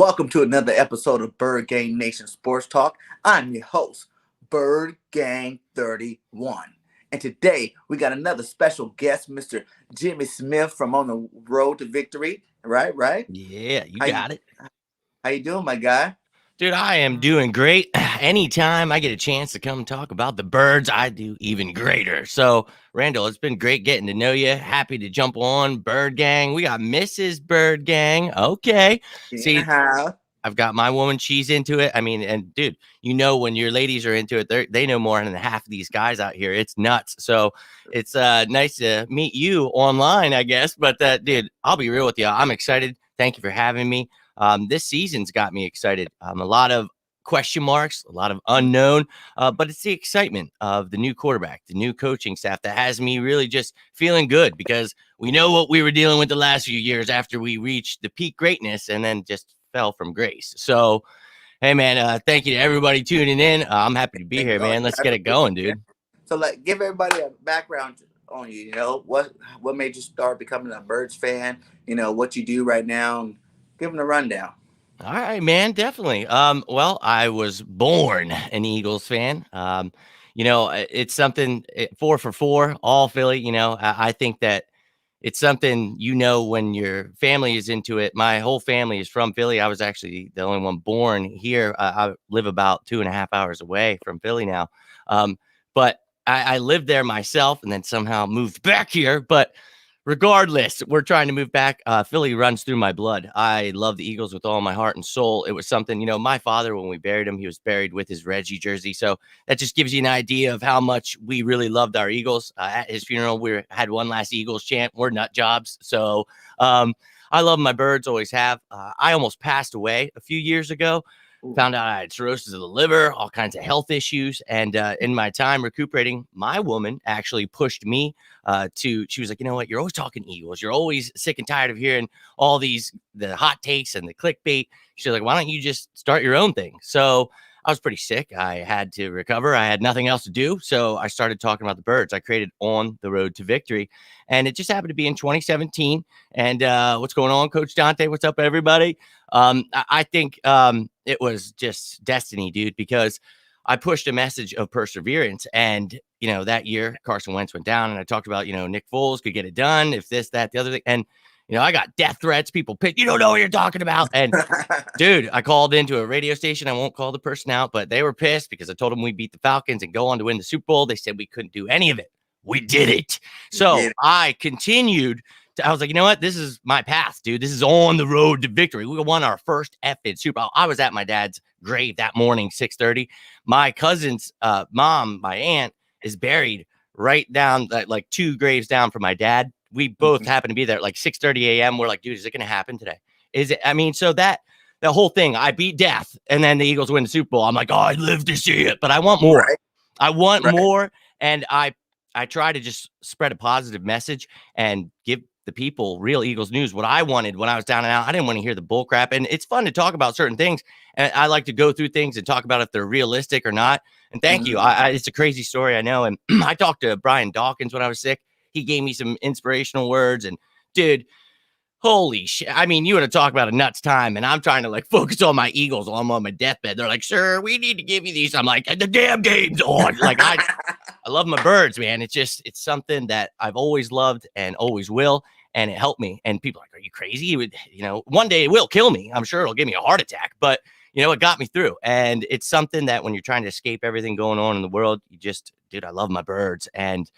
Welcome to another episode of Bird Gang Nation Sports Talk. I'm your host, Bird Gang 31. And today we got another special guest, Mr. Jimmy Smith from On the Road to Victory. Right? Yeah, you How you got it. how you doing, my guy? Dude, I am doing great. Anytime I get a chance to come talk about the birds, I do even greater. So, Randall, it's been great getting to know you. Happy to jump on Bird Gang. We got Mrs. Bird Gang. Okay. See, Yeah. I've got my woman. She's into it. I mean, and dude, when your ladies are into it, they know more than half of these guys out here. It's nuts. So it's nice to meet you online, I guess. But dude, I'll be real with you. I'm excited. Thank you for having me. This season's got me excited. A lot of question marks, a lot of unknown, but it's the excitement of the new quarterback, the new coaching staff that has me really just feeling good because we know what we were dealing with the last few years after we reached the peak greatness and then just fell from grace. So, hey, man, thank you to everybody tuning in. I'm happy to be Thank here, God. man. Let's I get it appreciate going, it. dude. So like give everybody a background on you, what made you start becoming a Birds fan, what you do right now. Give them a rundown. All right, man, definitely. Well, I was born an Eagles fan. It's something 4 for 4, all Philly. I think that it's something when your family is into it. My whole family is from Philly. I was actually the only one born here. I live about 2.5 hours away from Philly now, but I lived there myself and then somehow moved back here. But regardless, we're trying to move back. Philly runs through my blood. I love the Eagles with all my heart and soul. It was something, my father, when we buried him, he was buried with his Reggie jersey. So that just gives you an idea of how much we really loved our Eagles. At his funeral, we had one last Eagles chant. We're nut jobs. So I love my birds, always have. I almost passed away a few years ago. Ooh. Found out I had cirrhosis of the liver, all kinds of health issues. And in my time recuperating, my woman actually pushed me she was like, you know what? You're always talking Eagles. You're always sick and tired of hearing all the hot takes and the clickbait. She's like, why don't you just start your own thing? So I was pretty sick. I had to recover. I had nothing else to do. So I started talking about the birds. I created On the Road to Victory. And it just happened to be in 2017. And what's going on, Coach Dante? What's up, everybody? I think it was just destiny, dude, because I pushed a message of perseverance. And, that year Carson Wentz went down and I talked about, Nick Foles could get it done if this, that, the other thing. And, I got death threats. People pick, you don't know what you're talking about. And dude, I called into a radio station. I won't call the person out, but they were pissed because I told them we beat the Falcons and go on to win the Super Bowl. They said we couldn't do any of it. We did it. So I continued. I was like, you know what? This is my path, dude. This is On the Road to Victory. We won our first effing Super Bowl. I was at my dad's grave that morning, 6:30. My cousin's mom, my aunt, is buried right down, like 2 graves down from my dad. We both happened to be there at like 6:30 a.m. We're like, dude, is it going to happen today? Is it? I mean, so that the whole thing, I beat death, and then the Eagles win the Super Bowl. I'm like, oh, I live to see it, but I want more. Right. I want Right. more, and I try to just spread a positive message and give the people real Eagles news. What I wanted when I was down and out, I didn't want to hear the bull crap. And it's fun to talk about certain things, and I like to go through things and talk about if they're realistic or not. And thank you. It's a crazy story, I know. And I talked to Brian Dawkins when I was sick. He gave me some inspirational words, and dude, holy shit. I mean, you want to talk about a nuts time, and I'm trying to like focus on my Eagles while I'm on my deathbed. They're like, sir, we need to give you these. I'm like, the damn game's on. Like, I love my birds, man. It's something that I've always loved and always will. And it helped me. And people are like, are you crazy? It would, one day it will kill me. I'm sure it'll give me a heart attack, but it got me through. And it's something that when you're trying to escape everything going on in the world, dude, I love my birds. And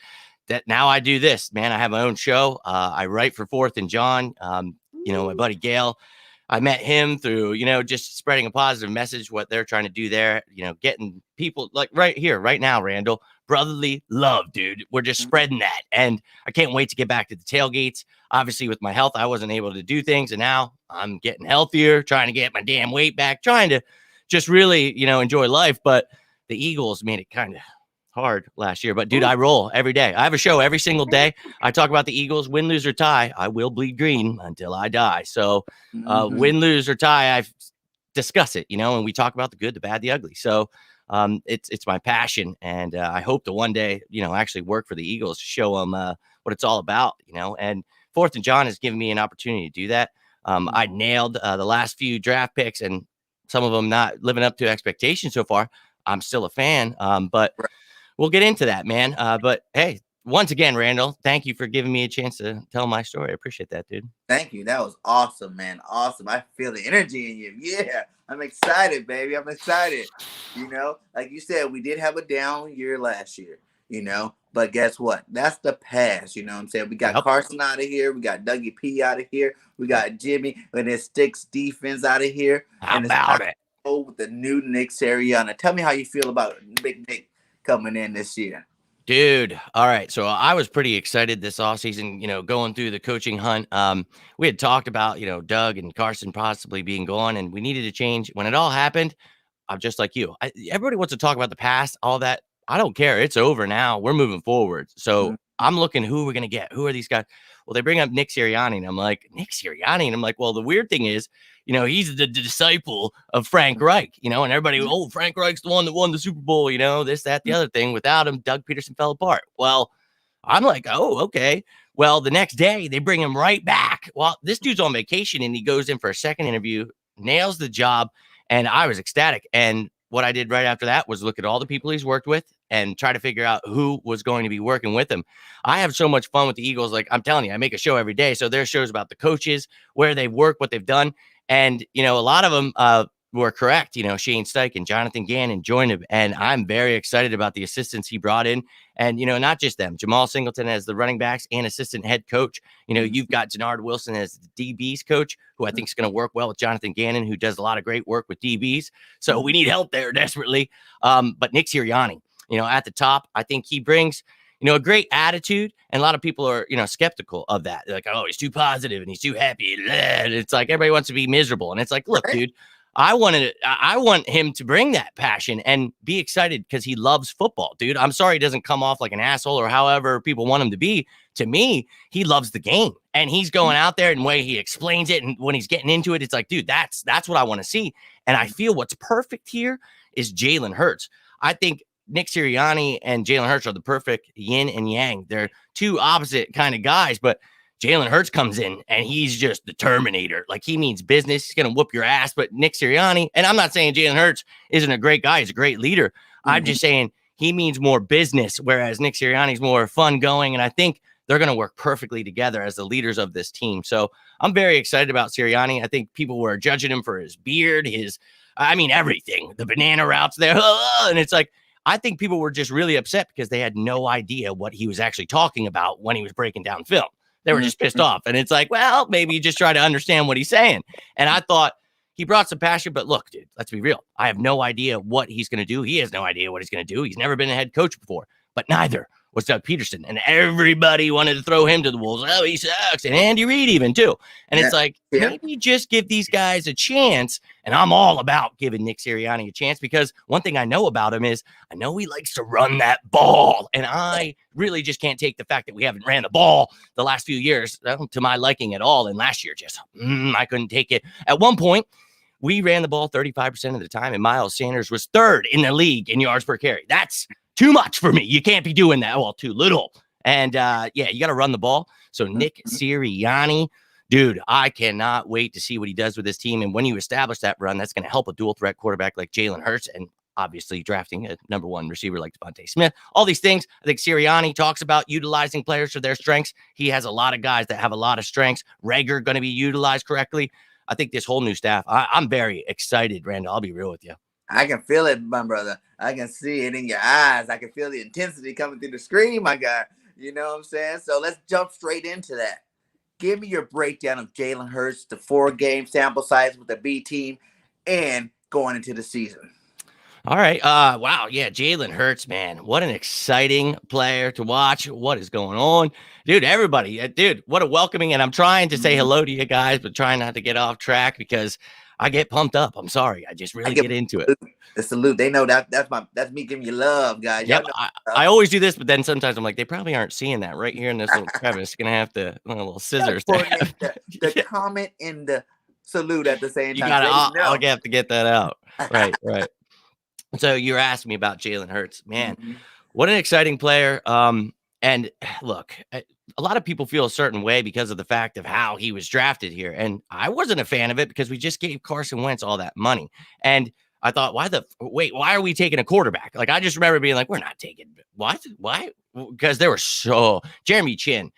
that now I do this, man. I have my own show. I write for Fourth and John. My buddy Gail, I met him through, just spreading a positive message, what they're trying to do there, getting people like right here, right now, Randall, brotherly love, dude. We're just spreading that. And I can't wait to get back to the tailgates. Obviously, with my health, I wasn't able to do things. And now I'm getting healthier, trying to get my damn weight back, trying to just really, enjoy life. But the Eagles made it kind of hard last year. But dude, I roll every day. I have a show every single day. I talk about the Eagles, win, lose, or tie. I will bleed green until I die. So win, lose, or tie, I discuss it, and we talk about the good, the bad, the ugly. So it's my passion. And I hope to one day, actually work for the Eagles, show them what it's all about, and Fourth and John has given me an opportunity to do that. I nailed the last few draft picks, and some of them not living up to expectations so far. I'm still a fan, but Right. we'll get into that, man. But hey, once again, Randall, thank you for giving me a chance to tell my story. I appreciate that, dude. Thank you. That was awesome, man. Awesome. I feel the energy in you. Yeah. I'm excited, baby. I'm excited. Like you said, we did have a down year last year, but guess what? That's the past. You know what I'm saying? We got Yep. Carson out of here. We got Dougie P out of here. We Yep. got Jimmy and his Sticks defense out of here. How And it's time about to it? go with the new Nick Sirianni. Tell me how you feel about Big Nick coming in this year. Dude, all right. So I was pretty excited this offseason, going through the coaching hunt. We had talked about, Doug and Carson possibly being gone, and we needed to change. When it all happened, I'm just like you. Everybody wants to talk about the past, all that. I don't care. It's over now. We're moving forward. So I'm looking who we're going to get. Who are these guys? Well, they bring up Nick Sirianni, and I'm like, Nick Sirianni? And I'm like, well, the weird thing is, he's the disciple of Frank Reich, and everybody, oh, Frank Reich's the one that won the Super Bowl, this, that, the other thing. Without him, Doug Peterson fell apart. Well, I'm like, oh, okay. Well, the next day they bring him right back. Well, this dude's on vacation and he goes in for a second interview, nails the job, and I was ecstatic. And what I did right after that was look at all the people he's worked with and try to figure out who was going to be working with him. I have so much fun with the Eagles. Like I'm telling you, I make a show every day. So there's shows about the coaches, where they work, what they've done. And, a lot of them were correct. Shane Steichen and Jonathan Gannon joined him. And I'm very excited about the assistants he brought in. And, not just them, Jamal Singleton as the running backs and assistant head coach. You've got Denard Wilson as the DBs coach, who I think is going to work well with Jonathan Gannon, who does a lot of great work with DBs. So we need help there desperately. But Nick Sirianni, at the top, I think he brings, a great attitude. And a lot of people are, skeptical of that. They're like, oh, he's too positive and he's too happy. And it's like everybody wants to be miserable. And it's like, look, dude, I want him to bring that passion and be excited because he loves football, dude. I'm sorry he doesn't come off like an asshole or however people want him to be. To me, he loves the game and he's going out there and the way he explains it. And when he's getting into it, it's like, dude, that's what I want to see. And I feel what's perfect here is Jalen Hurts. I think Nick Sirianni and Jalen Hurts are the perfect yin and yang. They're two opposite kind of guys, but Jalen Hurts comes in and he's just the Terminator. Like he means business. He's going to whoop your ass. But Nick Sirianni, and I'm not saying Jalen Hurts isn't a great guy. He's a great leader. I'm just saying he means more business, whereas Nick Sirianni's more fun going. And I think they're going to work perfectly together as the leaders of this team. So I'm very excited about Sirianni. I think people were judging him for his beard, everything, the banana routes there. And it's like, I think people were just really upset because they had no idea what he was actually talking about when he was breaking down film. They were just pissed off. And it's like, well, maybe you just try to understand what he's saying. And I thought he brought some passion. But look, dude, let's be real. I have no idea what he's going to do. He has no idea what he's going to do. He's never been a head coach before, but neither was Doug Peterson. And everybody wanted to throw him to the wolves. Oh, he sucks. And Andy Reid even too. And it's like, maybe just give these guys a chance. And I'm all about giving Nick Sirianni a chance because one thing I know about him is I know he likes to run that ball. And I really just can't take the fact that we haven't ran the ball the last few years to my liking at all. And last year, just I couldn't take it. At one point, we ran the ball 35% of the time, and Miles Sanders was third in the league in yards per carry. That's too much for me. You can't be doing that. Well, too little. And you got to run the ball. So Nick Sirianni, dude, I cannot wait to see what he does with this team. And when you establish that run, that's going to help a dual threat quarterback like Jalen Hurts and obviously drafting a number one receiver like Devontae Smith. All these things, I think Sirianni talks about utilizing players for their strengths. He has a lot of guys that have a lot of strengths. Rager going to be utilized correctly. I think this whole new staff, I'm very excited, Randall. I'll be real with you. I can feel it, my brother. I can see it in your eyes. I can feel the intensity coming through the screen, my guy. You know what I'm saying? So let's jump straight into that. Give me your breakdown of Jalen Hurts, the 4-game sample size with the B team, and going into the season. All right. Wow. Yeah. Jalen Hurts, man. What an exciting player to watch. What is going on? Dude, everybody. Dude, what a welcoming. And I'm trying to say hello to you guys, but trying not to get off track because I get pumped up. I'm sorry. I just really get into it. The salute. They know that's me giving you love, guys. Yep. I always do this, but then sometimes I'm like, they probably aren't seeing that right here in this little crevice. Gonna have to little scissors. The comment and the salute at the same time. I'll have to get that out. Right. Right. So you're asking me about Jalen Hurts, man. What an exciting player. And look, a lot of people feel a certain way because of the fact of how he was drafted here. And I wasn't a fan of it because we just gave Carson Wentz all that money. And I thought, why are we taking a quarterback? Like, I just remember being like, we're not taking what? Why? Because there were Jeremy Chin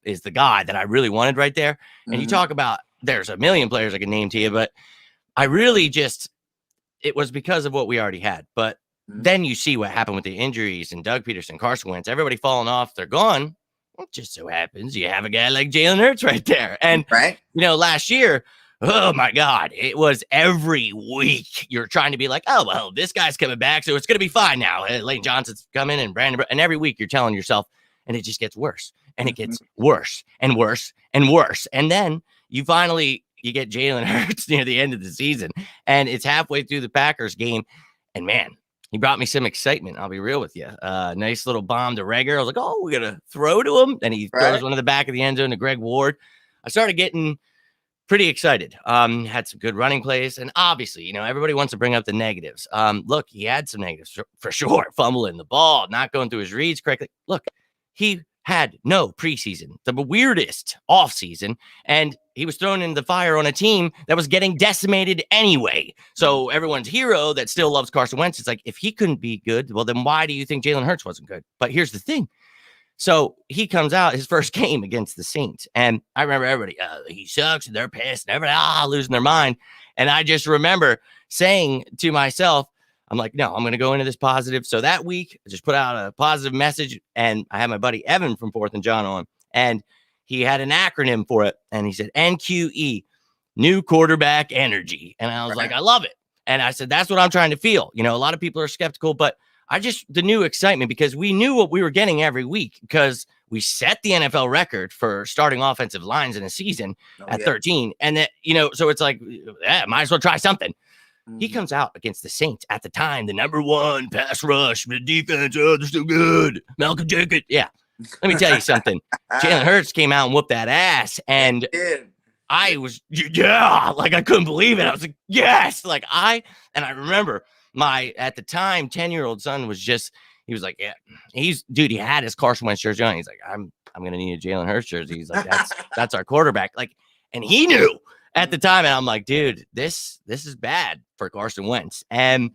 is the guy that I really wanted right there. And you talk about, there's a million players I can name to you, but I really just, it was because of what we already had. But then you see what happened with the injuries and Doug Peterson, Carson Wentz, everybody falling off, they're gone. It just so happens you have a guy like Jalen Hurts right there. And, right. Last year, oh my God, it was every week you're trying to be like, oh, well, this guy's coming back, so it's going to be fine now. Lane Johnson's coming and Brandon, and every week you're telling yourself, and it just gets worse and it gets worse and worse and worse. And then you get Jalen Hurts near the end of the season, and it's halfway through the Packers game. And man, he brought me some excitement. I'll be real with you. Nice little bomb to Rager. I was like, oh, we're going to throw to him. And he throws one to the back of the end zone to Greg Ward. I started getting pretty excited. Had some good running plays. And obviously, everybody wants to bring up the negatives. Look, he had some negatives for sure. Fumbling the ball, not going through his reads correctly. Look, he had no preseason, the weirdest offseason, and he was thrown in the fire on a team that was getting decimated anyway. So everyone's hero that still loves Carson Wentz, it's like, if he couldn't be good, well, then why do you think Jalen Hurts wasn't good? But here's the thing. So he comes out his first game against the Saints, and I remember everybody, he sucks, and they're pissed, and everybody losing their mind. And I just remember saying to myself, I'm like, no, I'm going to go into this positive. So that week, I just put out a positive message, and I had my buddy Evan from 4th and John on, and he had an acronym for it, and he said NQE, new quarterback energy. And I was like, I love it. And I said, that's what I'm trying to feel. A lot of people are skeptical, but the new excitement, because we knew what we were getting every week, because we set the NFL record for starting offensive lines in a season at 13. And that, so it's like, might as well try something. He comes out against the Saints at the time, the number 1 pass rush, the defense. Oh, they're so good. Malcolm Jenkins. Yeah. Let me tell you something. Jalen Hurts came out and whooped that ass. And I was, like, I couldn't believe it. I was like, yes. I remember my, at the time, 10-year-old son was just, he was like, yeah, he had his Carson Wentz jersey on. He's like, I'm going to need a Jalen Hurts jersey. He's like, that's our quarterback. And he knew at the time, and I'm like, dude, this is bad for Carson Wentz. And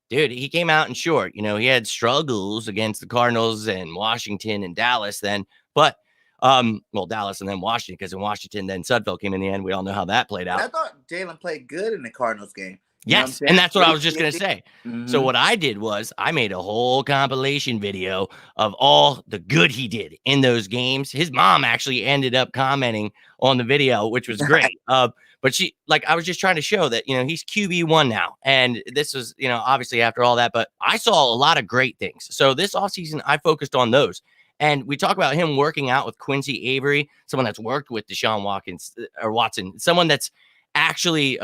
dude, he came out and short. He had struggles against the Cardinals and Washington and Dallas then, but Dallas and then Washington, because in Washington, then Sudfeld came in the end. We all know how that played out. I thought Jalen played good in the Cardinals game. Yes, and that's what I was just going to say. So what I did was I made a whole compilation video of all the good he did in those games. His mom actually ended up commenting on the video, which was great. But she, I was just trying to show that, he's QB1 now. And this was, obviously after all that, but I saw a lot of great things. So this offseason, I focused on those. And we talk about him working out with Quincy Avery, someone that's worked with Deshaun Watson, someone that's actually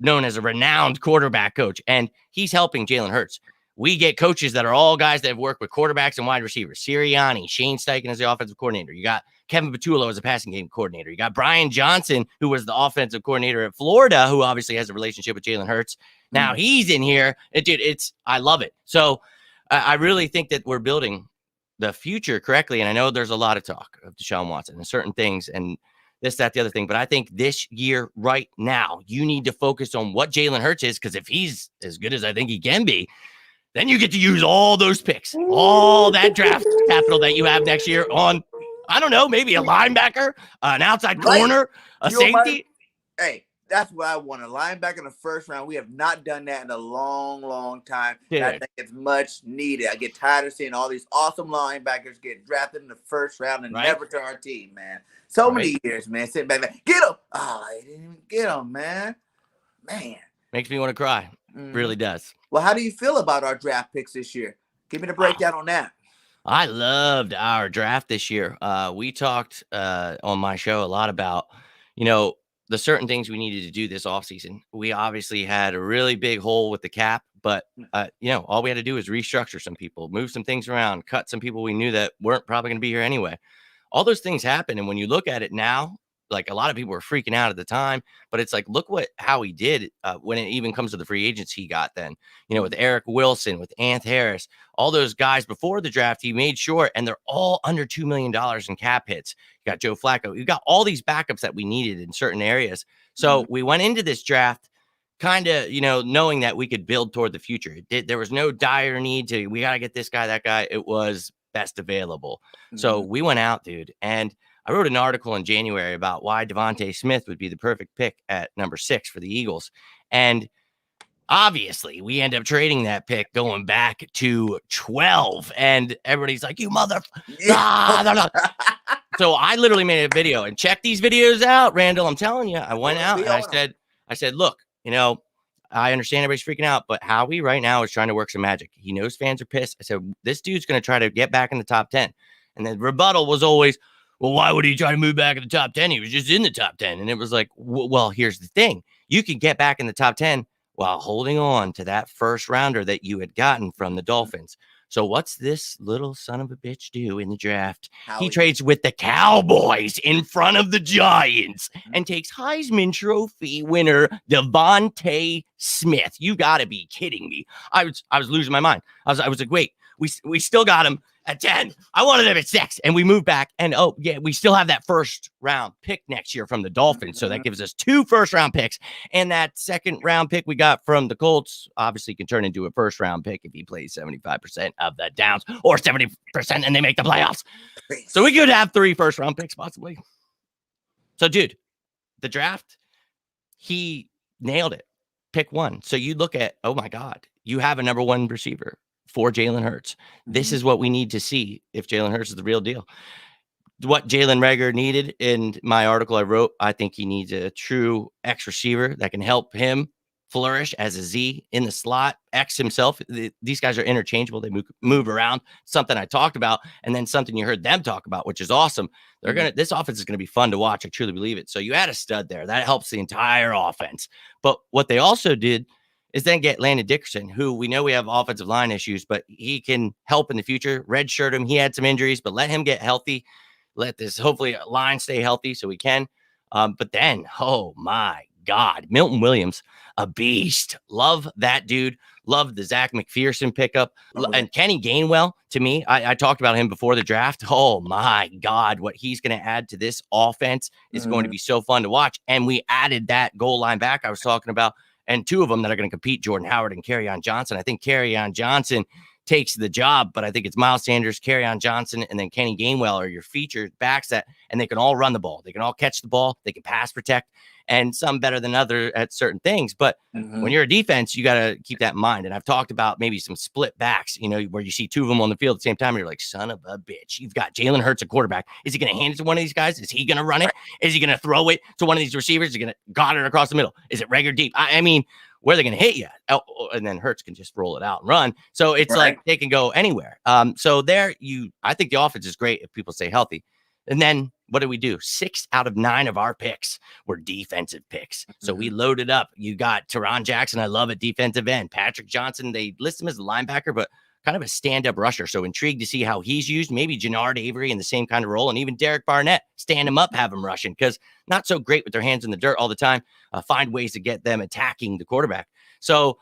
known as a renowned quarterback coach, and he's helping Jalen Hurts. We get coaches that are all guys that have worked with quarterbacks and wide receivers. Sirianni, Shane Steichen as the offensive coordinator. You got Kevin Patullo as a passing game coordinator. You got Brian Johnson, who was the offensive coordinator at Florida, who obviously has a relationship with Jalen Hurts. Now he's in here. I love it. So I really think that we're building the future correctly. And I know there's a lot of talk of Deshaun Watson and certain things and this, that, the other thing. But I think this year, right now, you need to focus on what Jalen Hurts is, because if he's as good as I think he can be, then you get to use all those picks, all that draft capital that you have next year on, I don't know, maybe a linebacker, an outside corner, a safety. Hey, that's what I want, a linebacker in the first round. We have not done that in a long, long time. I think it's much needed. I get tired of seeing all these awesome linebackers get drafted in the first round and never to our team, man. So many years, man, sitting back there. Get him. Oh, I didn't even get him, man. Makes me want to cry. Really does. Well, how do you feel about our draft picks this year? Give me the breakdown on that. I loved our draft this year. We talked on my show a lot about, the certain things we needed to do this offseason. We obviously had a really big hole with the cap, but, all we had to do was restructure some people, move some things around, cut some people we knew that weren't probably going to be here anyway. All those things happened. And when you look at it now, like a lot of people were freaking out at the time, but it's like, look how he did when it even comes to the free agents he got then, with Eric Wilson, with Anth Harris, all those guys before the draft, he made sure, and they're all under $2 million in cap hits. You got Joe Flacco. You got all these backups that we needed in certain areas. So we went into this draft kind of, knowing that we could build toward the future. There was no dire need to, we got to get this guy, that guy. It was best available. So we went out, dude. And I wrote an article in January about why Devontae Smith would be the perfect pick at number 6 for the Eagles. And obviously, we end up trading that pick going back to 12. And everybody's like, you mother. So I literally made a video, and check these videos out, Randall. I'm telling you, I went out and I said, look, I understand everybody's freaking out, but Howie right now is trying to work some magic. He knows fans are pissed. I said, this dude's going to try to get back in the top 10. And the rebuttal was always, well, why would he try to move back in the top 10? He was just in the top 10. And it was like, well, here's the thing. You can get back in the top 10 while holding on to that first rounder that you had gotten from the Dolphins. So what's this little son of a bitch do in the draft? He trades with the Cowboys in front of the Giants and takes Heisman Trophy winner Devontae Smith. You got to be kidding me. I was losing my mind. I was like, wait, we still got him at 10. I wanted him at 6, and we moved back. And we still have that first round pick next year from the Dolphins. So that gives us 2 first round picks. And that second round pick we got from the Colts obviously can turn into a first round pick if he plays 75% of the downs, or 70% and they make the playoffs. So we could have 3 first round picks possibly. So dude, the draft, he nailed it. Pick 1. So you look at, oh my God, you have a number 1 receiver for Jalen Hurts. This is what we need to see if Jalen Hurts is the real deal. What Jalen Reagor needed in my article I wrote, I think he needs a true X receiver that can help him flourish as a Z in the slot. X himself, these guys are interchangeable. They move around. Something I talked about, and then something you heard them talk about, which is awesome. This offense is going to be fun to watch. I truly believe it. So you had a stud there. That helps the entire offense. But what they also did is then get Landon Dickerson, who we know we have offensive line issues, but he can help in the future. Redshirt him. He had some injuries, but let him get healthy. Let this hopefully line stay healthy so we can. But then, oh my God, Milton Williams, a beast. Love that dude. Love the Zach McPherson pickup. And Kenny Gainwell, to me, I talked about him before the draft. Oh my God, what he's going to add to this offense is going to be so fun to watch. And we added that goal line back I was talking about, and 2 of them that are going to compete, Jordan Howard and Kerryon Johnson. I think Kerryon Johnson takes the job, but I think it's Miles Sanders, Kerryon Johnson, and then Kenny Gainwell are your featured backs and they can all run the ball. They can all catch the ball. They can pass protect, and some better than other at certain things. But when you're a defense, you got to keep that in mind. And I've talked about maybe some split backs, where you see 2 of them on the field at the same time. And you're like, son of a bitch. You've got Jalen Hurts, a quarterback. Is he going to hand it to one of these guys? Is he going to run it? Is he going to throw it to one of these receivers? Is he going to got it across the middle? Is it regular deep? I mean, where they're going to hit you. And then Hurts can just roll it out and run. So it's like they can go anywhere. So I think the offense is great if people stay healthy. And then what do we do? 6 out of 9 of our picks were defensive picks. So we loaded up. You got Teron Jackson. I love it. Defensive end. Patrick Johnson. They list him as a linebacker, but kind of a stand-up rusher. So intrigued to see how he's used. Maybe Jannard Avery in the same kind of role. And even Derek Barnett, stand him up, have him rushing, because not so great with their hands in the dirt all the time. Find ways to get them attacking the quarterback. So,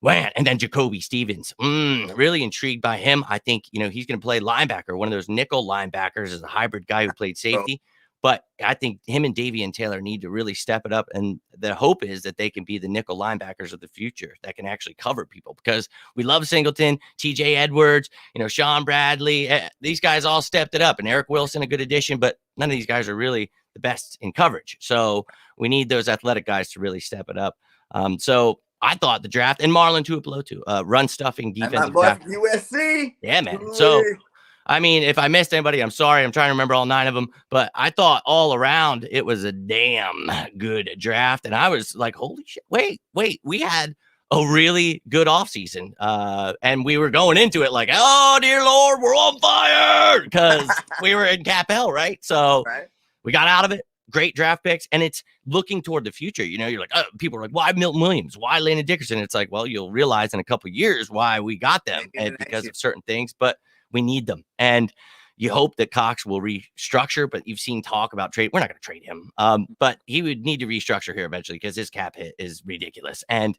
man, and then Jacoby Stevens, really intrigued by him. I think, he's going to play linebacker, one of those nickel linebackers, as a hybrid guy who played safety. But I think him and Davian Taylor need to really step it up. And the hope is that they can be the nickel linebackers of the future that can actually cover people, because we love Singleton, TJ Edwards, Sean Bradley. These guys all stepped it up, and Eric Wilson, a good addition, but none of these guys are really the best in coverage. So we need those athletic guys to really step it up. So I thought the draft, and Marlon Tuipulotu, run stuffing defensive back. USC. Yeah, man. So, I mean, if I missed anybody, I'm sorry. I'm trying to remember all 9 of them, but I thought all around it was a damn good draft. And I was like, holy shit, wait, we had a really good offseason. And we were going into it like, oh, dear Lord, we're on fire, because we were in cap hell, right? So we got out of it. Great draft picks, and it's looking toward the future. You're like, people are like, why Milton Williams? Why Landon Dickerson? It's like, well, you'll realize in a couple of years why we got them, and because of certain things, but we need them. And You hope that Cox will restructure, but you've seen talk about trade. We're not going to trade him, but he would need to restructure here eventually because his cap hit is ridiculous. And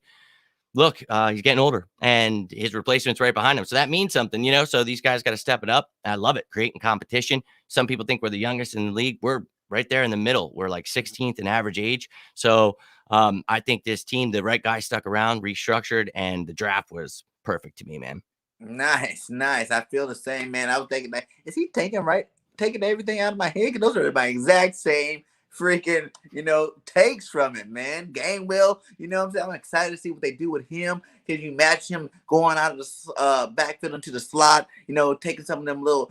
look, he's getting older and his replacement's right behind him. So that means something, you know? So these guys got to step it up. I love it. Creating competition. Some people think we're the youngest in the league. We're right there in the middle. We're like 16th in average age. So I think this team, the right guy stuck around, restructured, and the draft was perfect to me, man. Nice, nice. I feel the same, man. I was thinking that is he taking everything out of my head? 'Cause those are my exact same freaking, takes from it, man. Gainwell, you know what I'm saying? I'm excited to see what they do with him. Can you match him going out of the backfield into the slot? Taking some of them little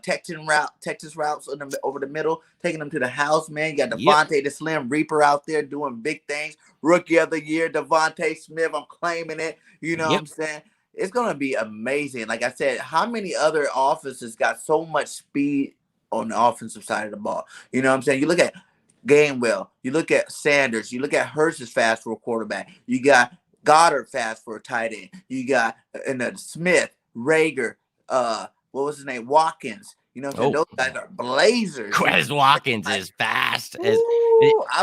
Texas routes over the middle, taking them to the house, man. You got Yep. Devontae the Slim Reaper out there doing big things. Rookie of the year, Devontae Smith. I'm claiming it. You know what Yep. I'm saying? It's going to be amazing. Like I said, how many other offenses got so much speed on the offensive side of the ball? You know what I'm saying? You look at Gainwell, you look at Sanders, you look at Hurts is fast for a quarterback. You got Goddard fast for a tight end. You got Smith, Rager, what was his name? Watkins. You know what I'm saying? Those guys are blazers. Quez Watkins is fast. I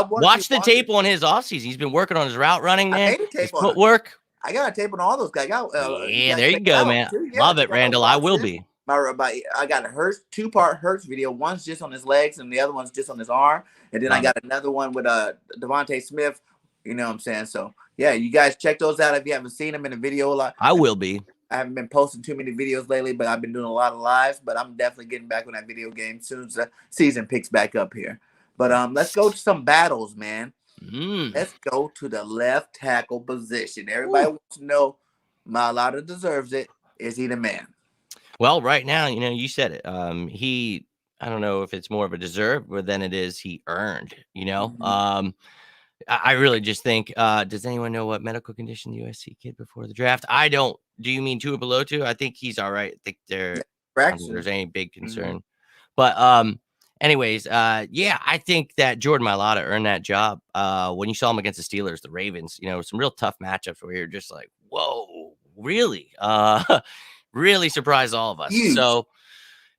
want to watch the tape on his offseason. He's been working on his route running, man. His footwork. I got a tape on all those guys. Yeah, there you go, man. Love it, Randall. I will be. I got a Hurts two-part Hurts video. One's just on his legs, and the other one's just on his arm. And then I got another one with Devontae Smith. You know what I'm saying? So yeah, you guys check those out if you haven't seen them in the video a lot. I will be. I haven't been posting too many videos lately, but I've been doing a lot of lives. But I'm definitely getting back on that video game as soon as the season picks back up here. But let's go to some battles, man. Let's go to the left tackle position. Everybody wants to know, Mailata deserves it. Is he the man? Well, right now, you said it. I don't know if it's more of a deserve than it is he earned, I really just think, does anyone know what medical condition the USC kid before the draft? I don't. Do you mean 2 or below 2? I think he's all right. I think I don't think there's any big concern. But anyways, yeah, I think that Jordan Mailata earned that job. When you saw him against the Steelers, the Ravens, some real tough matchups where you're just like, whoa, really? Really surprised all of us. Huge. So,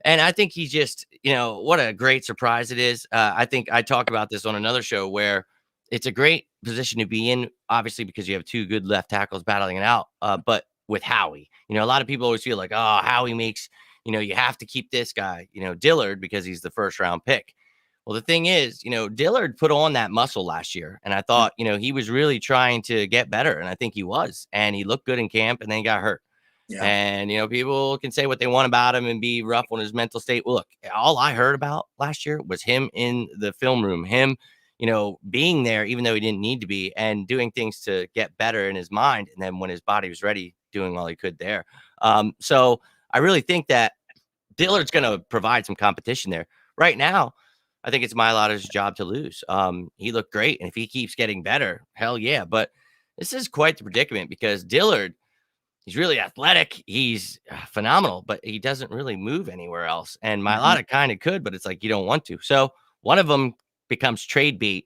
and I think he's just, what a great surprise it is. I think I talked about this on another show where it's a great position to be in, obviously, because you have 2 good left tackles battling it out. But with Howie, a lot of people always feel like, oh, Howie makes, you have to keep this guy, Dillard, because he's the first round pick. Well, the thing is, Dillard put on that muscle last year, and I thought, he was really trying to get better, and I think he was, and he looked good in camp, and then he got hurt. Yeah. And, people can say what they want about him and be rough on his mental state. Well, look, all I heard about last year was him in the film room, him, being there, even though he didn't need to be, and doing things to get better in his mind. And then when his body was ready, doing all he could there. So I really think that Dillard's going to provide some competition there. Right now, I think it's Mailata's job to lose. He looked great. And if he keeps getting better, hell yeah. But this is quite the predicament because Dillard, he's really athletic. He's phenomenal, but he doesn't really move anywhere else. And Mailata kind of could, but it's like you don't want to. So one of them becomes trade bait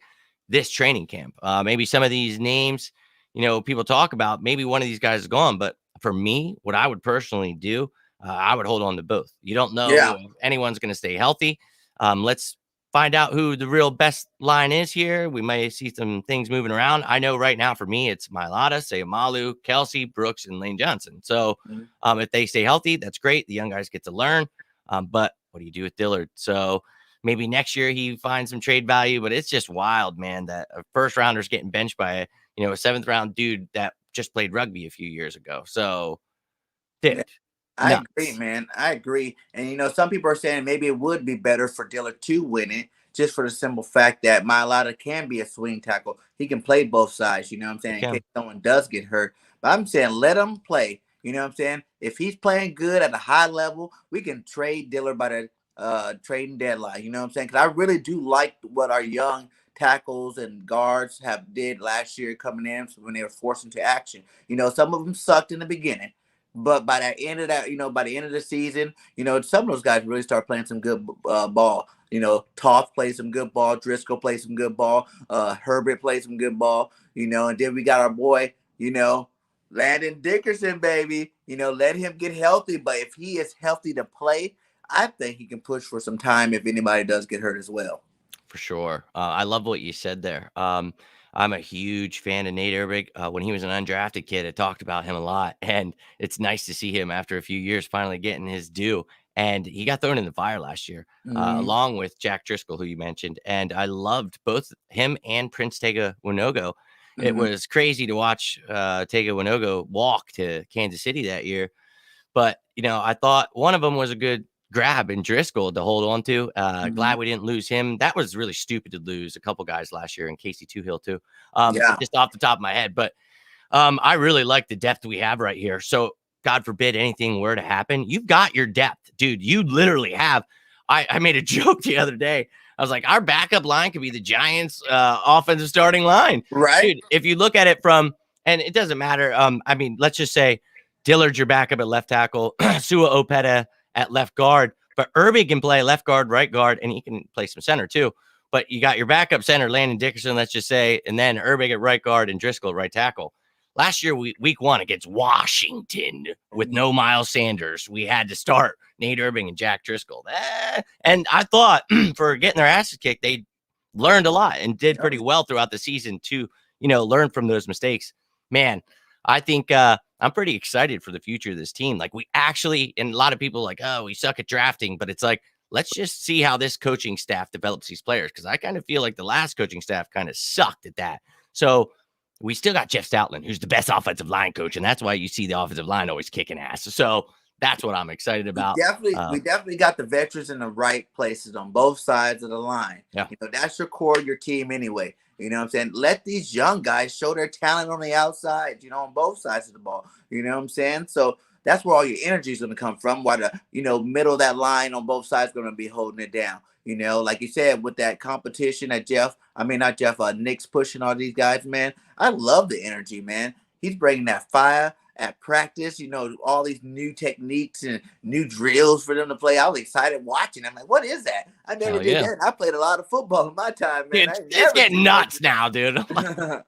this training camp. Maybe some of these names, people talk about, maybe one of these guys is gone. But for me, what I would personally do, I would hold on to both. You don't know if anyone's going to stay healthy. Let's find out who the real best line is here. We may see some things moving around. I know right now for me, it's Mailata, Sayamalu, Kelsey, Brooks, and Lane Johnson. So if they stay healthy, that's great. The young guys get to learn. But what do you do with Dillard? So maybe next year he finds some trade value, but it's just wild, man, that a first rounder is getting benched by a 7th round dude that just played rugby a few years ago. So, dude. I agree, man. I agree. And, some people are saying maybe it would be better for Dillard to win it just for the simple fact that Mailata can be a swing tackle. He can play both sides, you know what I'm saying, in case someone does get hurt. But I'm saying let him play, you know what I'm saying? If he's playing good at a high level, we can trade Dillard by the trading deadline, you know what I'm saying? Because I really do like what our young tackles and guards have did last year coming in when they were forced into action. Some of them sucked in the beginning. But by the end of that, by the end of the season, some of those guys really start playing some good ball. Toth plays some good ball. Driscoll plays some good ball. Herbert plays some good ball. And then we got our boy, Landon Dickerson, baby. Let him get healthy. But if he is healthy to play, I think he can push for some time if anybody does get hurt as well. For sure. I love what you said there. I'm a huge fan of Nate Erbig. When he was an undrafted kid, I talked about him a lot, and it's nice to see him after a few years finally getting his due. And he got thrown in the fire last year, Hmm. along with Jack Driscoll, who you mentioned. And I loved both him and Prince Tega Winogo. It Hmm. was crazy to watch Tega Winogo walk to Kansas City that year. But, I thought one of them was a good grab in Driscoll to hold on to. Hmm. Glad we didn't lose him. That was really stupid to lose a couple guys last year, and Casey Toohill too. Yeah. Just off the top of my head. But I really like the depth we have right here. So God forbid anything were to happen, you've got your depth, dude. You literally have. I made a joke the other day. I was like, our backup line could be the Giants' offensive starting line, Right. dude. If you look at it from, and it doesn't matter. I mean, let's just say Dillard's your backup at left tackle, Sua Opeta at left guard, but Irby can play left guard, right guard, and he can play some center too. But you got your backup center, Landon Dickerson, let's just say, and then Irby at right guard and Driscoll at right tackle. Last year, week one against Washington with no Miles Sanders, we had to start Nate Irving and Jack Driscoll. And I thought for getting their asses kicked, they learned a lot and did pretty well throughout the season to, learn from those mistakes. Man, I think I'm pretty excited for the future of this team. Like, we actually, and a lot of people like, oh, we suck at drafting, but it's like, let's just see how this coaching staff develops these players. Cause I kind of feel like the last coaching staff kind of sucked at that. So we still got Jeff Stoutland, who's the best offensive line coach. And that's why you see the offensive line always kicking ass. So that's what I'm excited we about. definitely we definitely got the veterans in the right places on both sides of the line. Yeah. That's your core of your team anyway. You know what I'm saying? Let these young guys show their talent on the outside, on both sides of the ball. You know what I'm saying? So that's where all your energy is going to come from. While the, middle of that line on both sides going to be holding it down. Like you said, with that competition that not Jeff, Nick's pushing all these guys, man. I love the energy, man. He's bringing that fire at practice, all these new techniques and new drills for them to play. I was excited watching. I'm like, what is that? I never Hell did yeah. that. I played a lot of football in my time, man. I It's never getting seen nuts now, dude. that.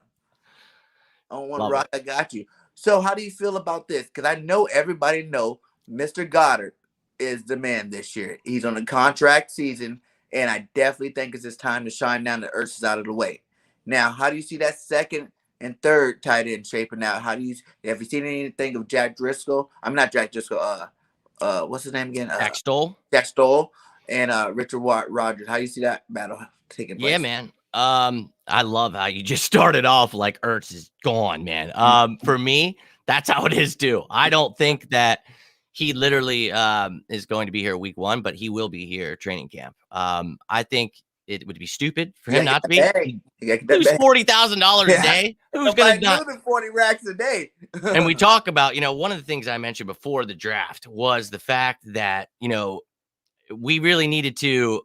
On one Love it. rock, I got you. So how do you feel about this? Because I know everybody know Mr. Goddard is the man this year. He's on a contract season, and I definitely think it's his time to shine now that Ertz is out of the way. Now, how do you see that second and third tight end shaping out? Have you seen anything of Jack Driscoll? I'm not Jack Driscoll. What's his name again? Jack Stoll. Jack Stoll and Richard Rogers. How do you see that battle taking place? Yeah, man. I love how you just started off like Ertz is gone, man. For me, that's how it is too. I don't think that he literally is going to be here week one, but he will be here training camp. I think it would be stupid for him not to be. Lose $40,000 a day. Who's going to not? 40 racks a day. And we talk about, one of the things I mentioned before the draft was the fact that, we really needed to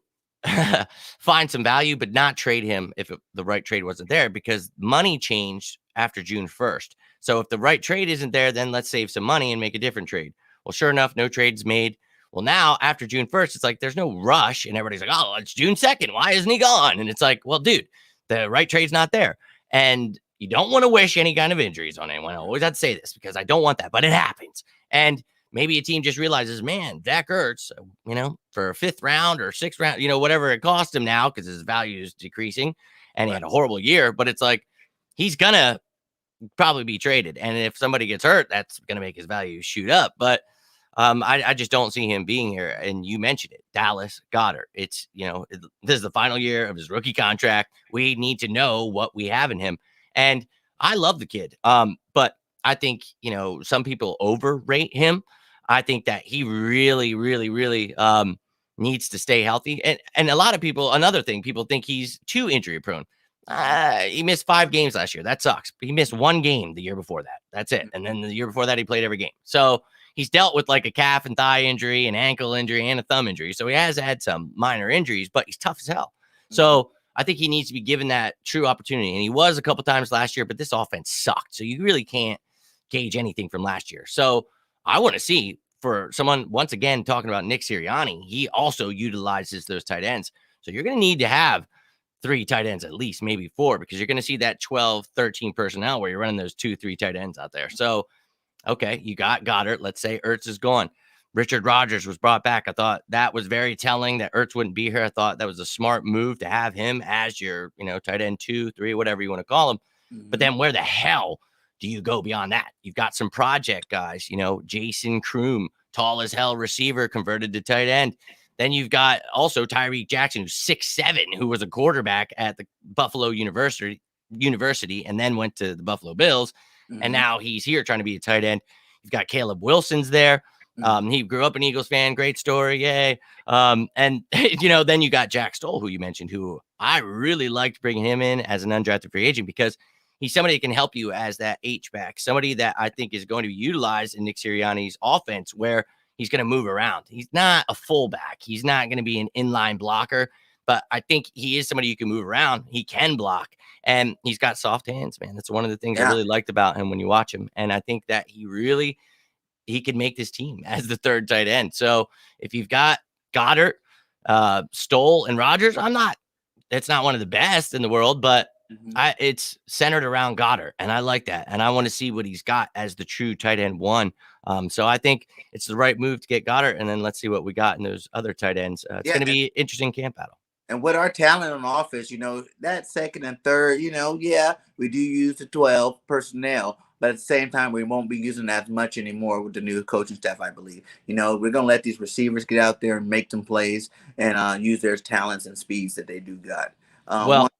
find some value, but not trade him if the right trade wasn't there, because money changed after June 1st. So if the right trade isn't there, then let's save some money and make a different trade. Well, sure enough, no trades made. Well, now after June 1st, it's like there's no rush, and everybody's like, oh, it's June 2nd. Why isn't he gone? And it's like, well, dude, the right trade's not there. And you don't want to wish any kind of injuries on anyone. I always have to say this because I don't want that, but it happens. And maybe a team just realizes, man, Zach Ertz, for a fifth round or sixth round, whatever it cost him now because his value is decreasing and he had a horrible year, but it's like he's going to probably be traded. And if somebody gets hurt, that's going to make his value shoot up. But I just don't see him being here. And you mentioned it, Dallas Goedert. It's, this is the final year of his rookie contract. We need to know what we have in him. And I love the kid. But I think, some people overrate him. I think that he really, really, really needs to stay healthy. And a lot of people, another thing, people think he's too injury prone. He missed 5 games last year. That sucks. But he missed 1 game the year before that. That's it. And then the year before that, he played every game. So he's dealt with like a calf and thigh injury, an ankle injury, and a thumb injury. So he has had some minor injuries, but he's tough as hell. So I think he needs to be given that true opportunity. And he was a couple times last year, but this offense sucked. So you really can't gauge anything from last year. So I want to see, for someone, once again, talking about Nick Sirianni, he also utilizes those tight ends. So you're going to need to have 3 tight ends, at least maybe 4, because you're going to see that 12, 13 personnel where you're running those 2, 3 tight ends out there. So, okay, you got Goddard. Let's say Ertz is gone. Richard Rodgers was brought back. I thought that was very telling that Ertz wouldn't be here. I thought that was a smart move to have him as your, tight end 2, 3, whatever you want to call him. But Mm-hmm. then where the hell do you go beyond that? You've got some project guys, Jason Kroom, tall as hell receiver, converted to tight end. Then you've got also Tyreek Jackson, who's 6'7", who was a quarterback at the Buffalo University, and then went to the Buffalo Bills. And Mm-hmm. now he's here trying to be a tight end. You've got Caleb Wilson's there. He grew up an Eagles fan. Great story. Yay. And, then you got Jack Stoll, who you mentioned, who I really liked bringing him in as an undrafted free agent because he's somebody that can help you as that H-back, somebody that I think is going to be utilized in Nick Sirianni's offense where he's going to move around. He's not a fullback. He's not going to be an inline blocker, but I think he is somebody you can move around. He can block, and he's got soft hands, man. That's one of the things I really liked about him when you watch him. And I think that he could make this team as the third tight end. So if you've got Goddard, Stoll, and Rodgers, that's not one of the best in the world, but it's centered around Goddard, and I like that. And I want to see what he's got as the true tight end 1. So I think it's the right move to get Goddard, and then let's see what we got in those other tight ends. It's going to be interesting camp battle. And with our talent on offense, that second and third, we do use the 12 personnel, but at the same time, we won't be using that much anymore with the new coaching staff, I believe. We're going to let these receivers get out there and make them plays and use their talents and speeds that they do got.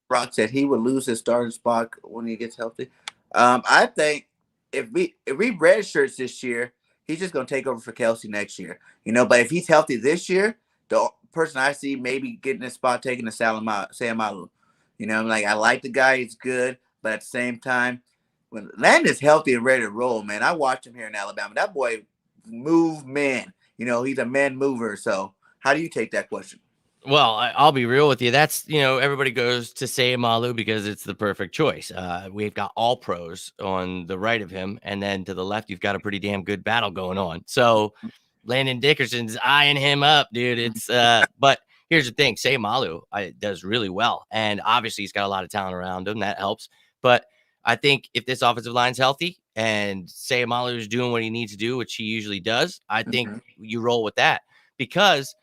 Brock said he would lose his starting spot when he gets healthy. I think if we red shirts this year, he's just going to take over for Kelsey next year. But if he's healthy this year, the person I see maybe getting his spot taken is Sam Alu. I like the guy. He's good. But at the same time, when Landon's healthy and ready to roll, man, I watched him here in Alabama. That boy move men. He's a man mover. So how do you take that question? Well, I'll be real with you. That's, everybody goes to Sayamalu because it's the perfect choice. We've got all pros on the right of him. And then to the left, you've got a pretty damn good battle going on. So Landon Dickerson's eyeing him up, dude. It's but here's the thing. Sayamalu does really well. And obviously he's got a lot of talent around him. That helps. But I think if this offensive line's healthy and Sayamalu is doing what he needs to do, which he usually does, I think you roll with that because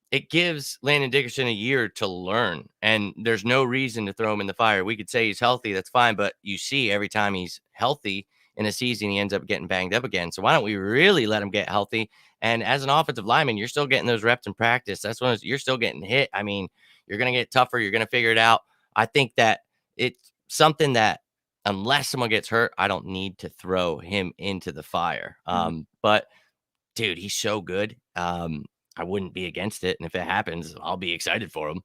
it gives Landon Dickerson a year to learn, and there's no reason to throw him in the fire. We could say he's healthy. That's fine. But you see every time he's healthy in a season, he ends up getting banged up again. So why don't we really let him get healthy? And as an offensive lineman, you're still getting those reps in practice. That's when you're still getting hit. I mean, you're going to get tougher. You're going to figure it out. I think that it's something that unless someone gets hurt, I don't need to throw him into the fire. But dude, he's so good. I wouldn't be against it. And if it happens, I'll be excited for him.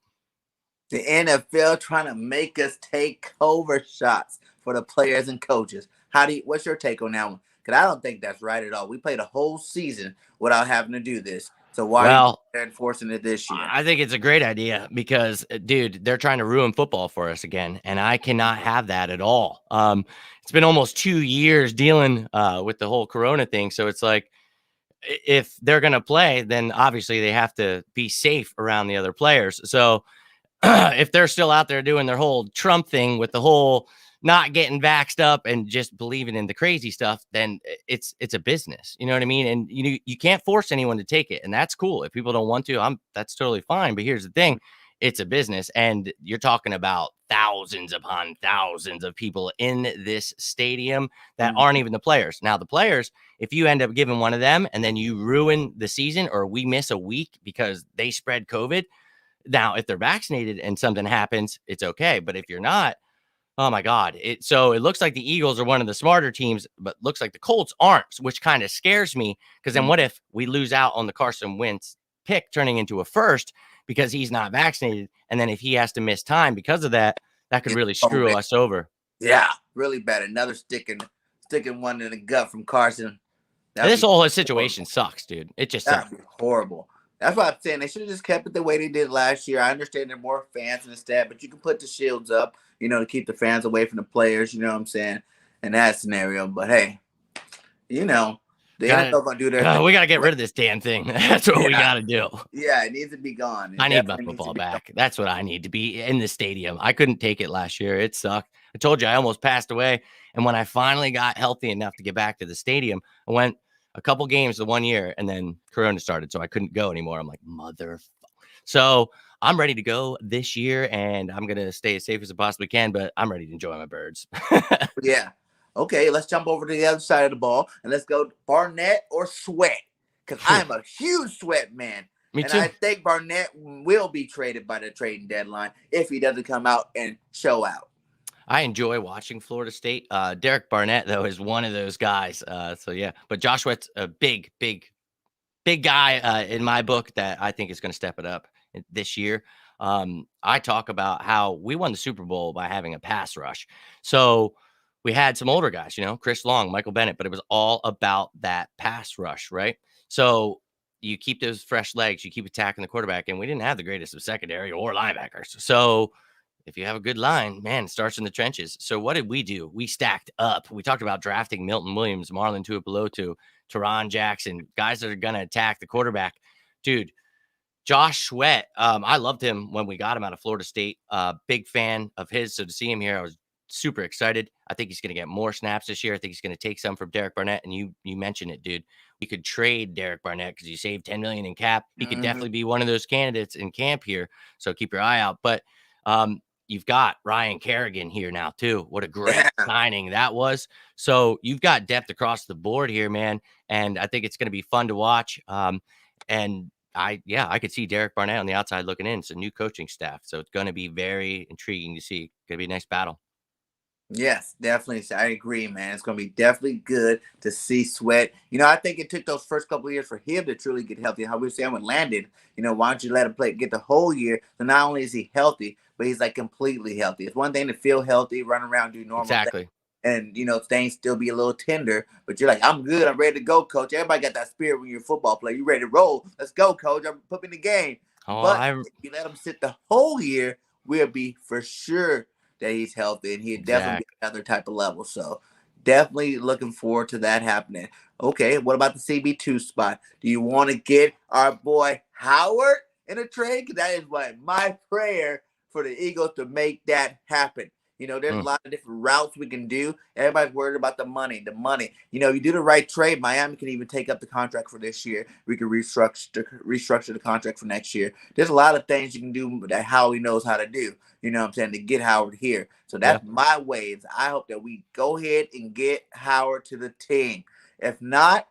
The NFL trying to make us take cover shots for the players and coaches. What's your take on that one? Because I don't think that's right at all. We played a whole season without having to do this. So why are you enforcing it this year? I think it's a great idea because, dude, they're trying to ruin football for us again. And I cannot have that at all. It's been almost 2 years dealing with the whole Corona thing. So it's like, if they're going to play, then obviously they have to be safe around the other players. So if they're still out there doing their whole Trump thing with the whole not getting vaxxed up and just believing in the crazy stuff, then it's a business. You know what I mean? And you can't force anyone to take it. And that's cool. If people don't want to, that's totally fine. But here's the thing. It's a business, and you're talking about thousands upon thousands of people in this stadium that aren't even the players. Now, the players, if you end up giving one of them and then you ruin the season or we miss a week because they spread COVID, now, if they're vaccinated and something happens, it's okay. But if you're not, oh my God. So it looks like the Eagles are one of the smarter teams, but looks like the Colts aren't, which kind of scares me. Because then what if we lose out on the Carson Wentz pick turning into a first because he's not vaccinated? And then if he has to miss time because of that, that could really screw us over. Yeah, really bad. Another sticking one in the gut from Carson. This whole situation sucks, dude. It just sucks. That'd be horrible. That's what I'm saying. They should have just kept it the way they did last year. I understand there are more fans and stuff, but you can put the shields up, to keep the fans away from the players, you know what I'm saying, in that scenario. But hey, the NFL gonna do their thing. We gotta get rid of this damn thing. That's what we gotta do. Yeah, it needs to be gone. I need my football back. That's what I need, to be in the stadium. I couldn't take it last year. It sucked. I told you I almost passed away. And when I finally got healthy enough to get back to the stadium, a couple games the 1 year, and then Corona started, so I couldn't go anymore. I'm like, mother. So I'm ready to go this year, and I'm gonna stay as safe as I possibly can. But I'm ready to enjoy my birds. Yeah. Okay, let's jump over to the other side of the ball and let's go Barnett or Sweat. Because I'm a huge Sweat man. Me And too. I think Barnett will be traded by the trading deadline if he doesn't come out and show out. I enjoy watching Florida State. Derek Barnett, though, is one of those guys. So yeah, but Josh Sweat's a big guy in my book that I think is going to step it up this year. I talk about how we won the Super Bowl by having a pass rush. So we had some older guys, Chris Long, Michael Bennett, but it was all about that pass rush, right? So you keep those fresh legs, you keep attacking the quarterback, and we didn't have the greatest of secondary or linebackers. So if you have a good line, man, it starts in the trenches. So what did we do? We stacked up. We talked about drafting Milton Williams, Marlon Tuipulotu, Teron Jackson, guys that are going to attack the quarterback. Dude, Josh Sweat, I loved him when we got him out of Florida State. Big fan of his. So to see him here, I was super excited. I think he's going to get more snaps this year. I think he's going to take some from Derek Barnett. And you mentioned it, dude. We could trade Derek Barnett because you saved $10 million in cap. He could definitely be one of those candidates in camp here. So keep your eye out. But you've got Ryan Kerrigan here now, too. What a great signing that was. So you've got depth across the board here, man. And I think it's going to be fun to watch. And I could see Derek Barnett on the outside looking in. It's a new coaching staff. So it's going to be very intriguing to see. Going to be a nice battle. Yes, definitely. I agree, man. It's going to be definitely good to see Sweat. I think it took those first couple of years for him to truly get healthy. How we were saying with Landon, why don't you let him get the whole year? So not only is he healthy, but he's like completely healthy. It's one thing to feel healthy, run around, do normal Exactly. things, and things still be a little tender. But you're like, I'm good. I'm ready to go, coach. Everybody got that spirit when you're a football player. You ready to roll? Let's go, coach. Put me in the game. But if you let him sit the whole year, we'll be for sure that he's healthy, and he'd definitely be another type of level. So definitely looking forward to that happening. Okay, what about the CB2 spot? Do you want to get our boy Howard in a trade? Because that is my prayer for the Eagles to make that happen. There's a lot of different routes we can do. Everybody's worried about the money. You do the right trade, Miami can even take up the contract for this year. We can restructure the contract for next year. There's a lot of things you can do that Howie knows how to do. You know what I'm saying, to get Howard here. So that's my ways. I hope that we go ahead and get Howard to the team. If not,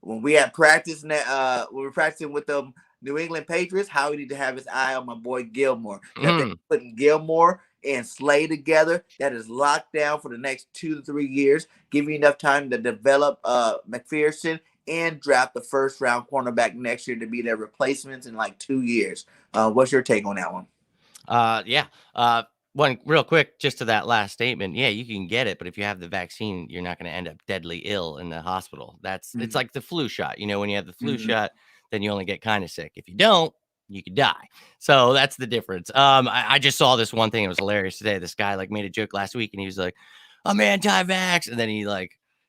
when we had practice, when we're practicing with the New England Patriots, Howie need to have his eye on my boy Gilmore. Putting Gilmore and Slay together, that is locked down for the next 2 to 3 years. Give you enough time to develop McPherson and draft the first round cornerback next year to be their replacements in like 2 years. What's your take on that one? One real quick, just to that last statement. Yeah, you can get it, but if you have the vaccine, you're not going to end up deadly ill in the hospital. It's like the flu shot. When you have the flu shot, then you only get kind of sick. If you don't, you could die. So that's the difference. I just saw this one thing. It was hilarious today. This guy made a joke last week, and he was like, "I'm anti-vax," and then he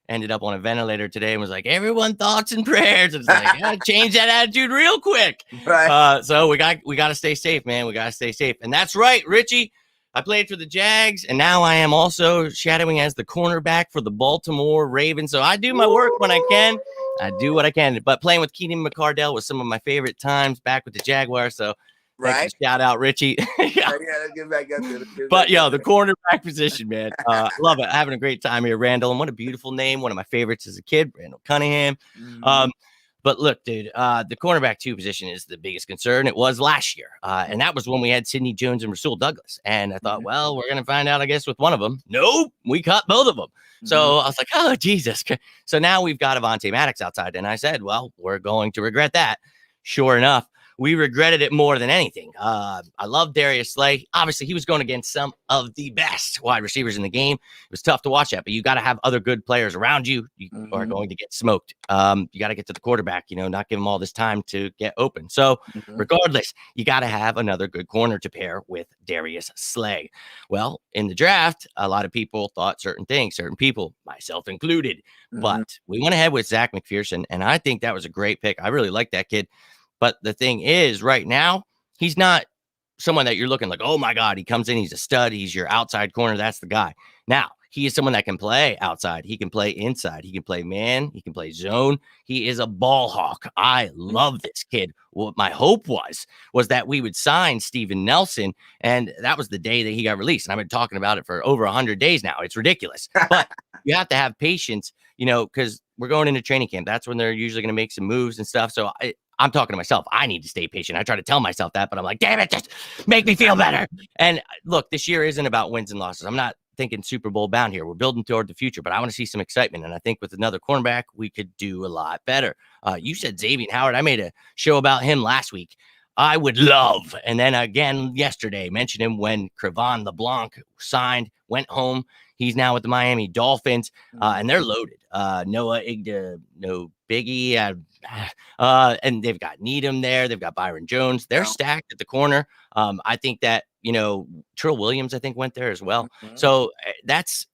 ended up on a ventilator today and was like, "Everyone, thoughts and prayers." And it's like, yeah, change that attitude real quick. Right. So we got to stay safe, man. We got to stay safe. And that's right, Richie. I played for the Jags, and now I am also shadowing as the cornerback for the Baltimore Ravens. So I do my work when I can. I do what I can. But playing with Keenan McCardell was some of my favorite times back with the Jaguars. So thanks for the shout out, Richie. Yeah, let's get back up there. But the cornerback position, man. I love it. Having a great time here, Randall. And what a beautiful name. One of my favorites as a kid, Randall Cunningham. But look, dude, the cornerback 2 position is the biggest concern. It was last year. And that was when we had Sidney Jones and Rasul Douglas. And I thought, well, we're going to find out, I guess, with one of them. Nope, we cut both of them. So I was like, oh, Jesus. So now we've got Avonte Maddox outside. And I said, well, we're going to regret that. Sure enough, we regretted it more than anything. I love Darius Slay. Obviously, he was going against some of the best wide receivers in the game. It was tough to watch that, but you got to have other good players around you. You are going to get smoked. You got to get to the quarterback, not give him all this time to get open. So regardless, you got to have another good corner to pair with Darius Slay. Well, in the draft, a lot of people thought certain things, certain people, myself included, but we went ahead with Zach McPherson, and I think that was a great pick. I really like that kid. But the thing is, right now, he's not someone that you're looking like, oh, my God, he comes in, he's a stud, he's your outside corner. That's the guy. Now, he is someone that can play outside. He can play inside. He can play man. He can play zone. He is a ball hawk. I love this kid. What my hope was that we would sign Steven Nelson, and that was the day that he got released. And I've been talking about it for over 100 days now. It's ridiculous, but you have to have patience, because we're going into training camp. That's when they're usually going to make some moves and stuff. So I'm talking to myself. I need to stay patient. I try to tell myself that, but I'm like, damn it, just make me feel better. And look, this year isn't about wins and losses. I'm not thinking Super Bowl bound here. We're building toward the future, but I want to see some excitement. And I think with another cornerback, we could do a lot better. You said Xavier Howard. I made a show about him last week. I would love, and then again yesterday, mentioned him when Crevan LeBlanc signed, went home. He's now with the Miami Dolphins, and they're loaded. Noah Igda, no Biggie, and they've got Needham there. They've got Byron Jones. They're stacked at the corner. I think that, Trill Williams, I think, went there as well. So that's,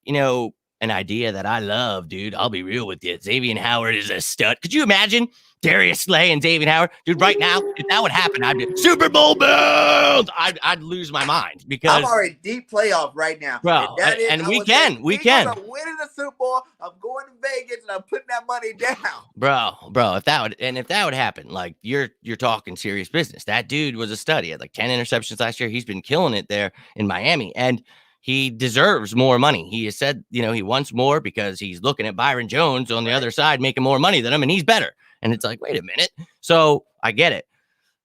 an idea that I love, dude. I'll be real with you. Xavier Howard is a stud. Could you imagine Darius Slay and Xavier Howard? Dude, right now, if that would happen, I'd be Super Bowl bound. I'd lose my mind because I'm already deep playoff right now. Bro, and we can. I'm winning the Super Bowl. I'm going to Vegas and I'm putting that money down. Bro, if that would happen, like you're talking serious business. That dude was a stud. He had like 10 interceptions last year. He's been killing it there in Miami, and he deserves more money. He has said, he wants more because he's looking at Byron Jones on the other side making more money than him, and he's better. And it's like, wait a minute. So I get it.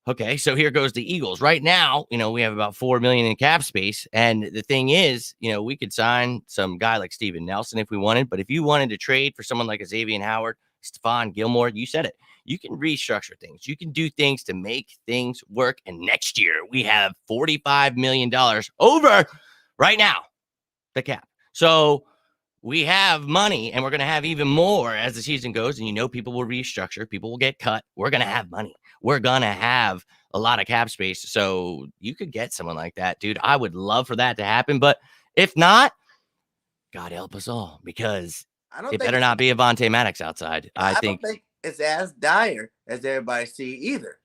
Okay, so here goes the Eagles. Right now, we have about $4 million in cap space. And the thing is, we could sign some guy like Steven Nelson if we wanted. But if you wanted to trade for someone like a Xavier Howard, Stephon Gilmore, you said it. You can restructure things. You can do things to make things work. And next year, we have $45 million over right now, the cap. So we have money, and we're going to have even more as the season goes. And people will restructure. People will get cut. We're going to have money. We're going to have a lot of cap space. So you could get someone like that, dude. I would love for that to happen. But if not, God help us all, because it better not be Avonte Maddox outside. I don't think it's as dire as everybody see either.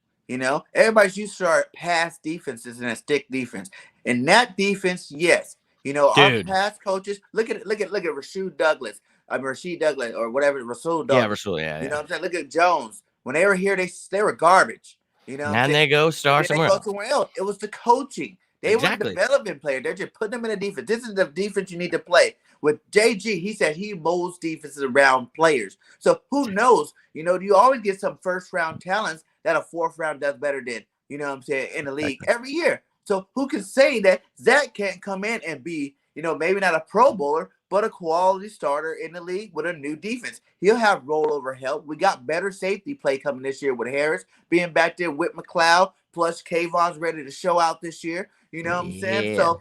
Everybody's used to our pass defenses and a stick defense. And that defense, yes. Our past coaches, look at Rasheed Douglas, or whatever, Rasul Douglas. Yeah, Rasul, yeah. You know what I'm saying? Look at Jones. When they were here, they were garbage. And they go somewhere else. It was the coaching. They were developing players. They're just putting them in a defense. This is the defense you need to play. With JG, he said he molds defenses around players. So who knows? You always get some first-round talents that a fourth-round does better than, in the league every year. So who can say that Zach can't come in and be, maybe not a Pro Bowler, but a quality starter in the league with a new defense? He'll have rollover help. We got better safety play coming this year with Harris being back there with McLeod, plus Kayvon's ready to show out this year. You know what I'm saying? So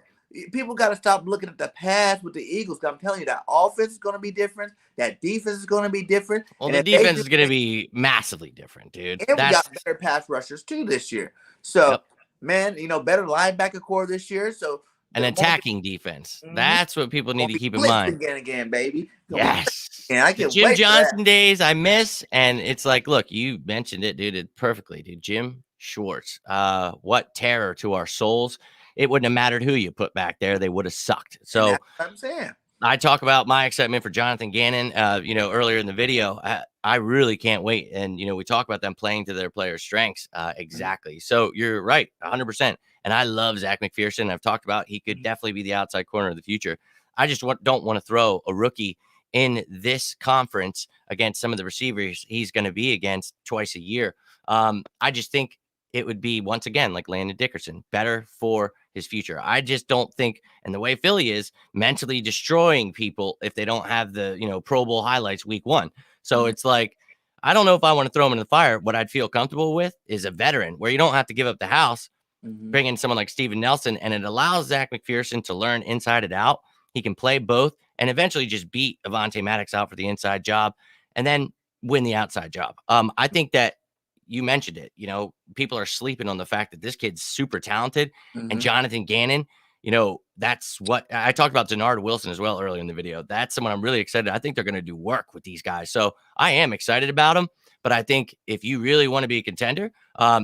people got to stop looking at the past with the Eagles. I'm telling you, that offense is going to be different. That defense is going to be different. Well, the defense is going to be massively different, dude. And we got better pass rushers too this year. So, man, better linebacker core this year. So an attacking defense. That's what people need to keep in mind. Again, baby. Yes. And I can Jim Johnson days I miss. And it's like, look, you mentioned it, dude, perfectly, dude. Jim Schwartz. What terror to our souls. It wouldn't have mattered who you put back there. They would have sucked. So that's what I'm saying. I talk about my excitement for Jonathan Gannon, earlier in the video. I really can't wait. And, we talk about them playing to their players' strengths. Exactly. So you're right, 100%. And I love Zach McPherson. I've talked about he could definitely be the outside corner of the future. I just don't want to throw a rookie in this conference against some of the receivers he's going to be against twice a year. I just think it would be, once again, like Landon Dickerson, better for his future. I just don't think, and the way Philly is mentally destroying people if they don't have the, Pro Bowl highlights week one. So it's like, I don't know if I want to throw him in the fire. What I'd feel comfortable with is a veteran where you don't have to give up the house, bring in someone like Steven Nelson, and it allows Zach McPherson to learn inside and out. He can play both and eventually just beat Avonte Maddox out for the inside job and then win the outside job. I think that you mentioned it, people are sleeping on the fact that this kid's super talented and Jonathan Gannon, that's what I talked about. Denard Wilson as well earlier in the video. That's someone I'm really excited. I think they're going to do work with these guys. So I am excited about them. But I think if you really want to be a contender,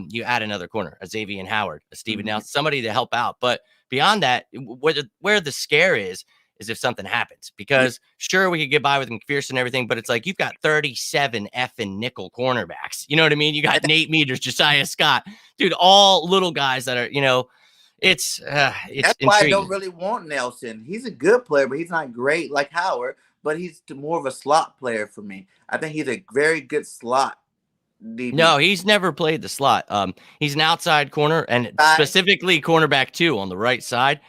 you add another corner, a Xavier Howard, a Steven Nelson, somebody to help out. But beyond that, where the scare is is if something happens, because sure, we could get by with McPherson and everything, but it's like you've got 37 effing nickel cornerbacks. You know what I mean? You got Nate Meters, Josiah Scott, dude, all little guys that are, it's That's why I don't intriguing. really want Nelson. He's a good player, but he's not great like Howard. But he's more of a slot player for me. I think he's a very good slot DB. No, he's never played the slot. He's an outside corner and specifically cornerback 2 on the right side.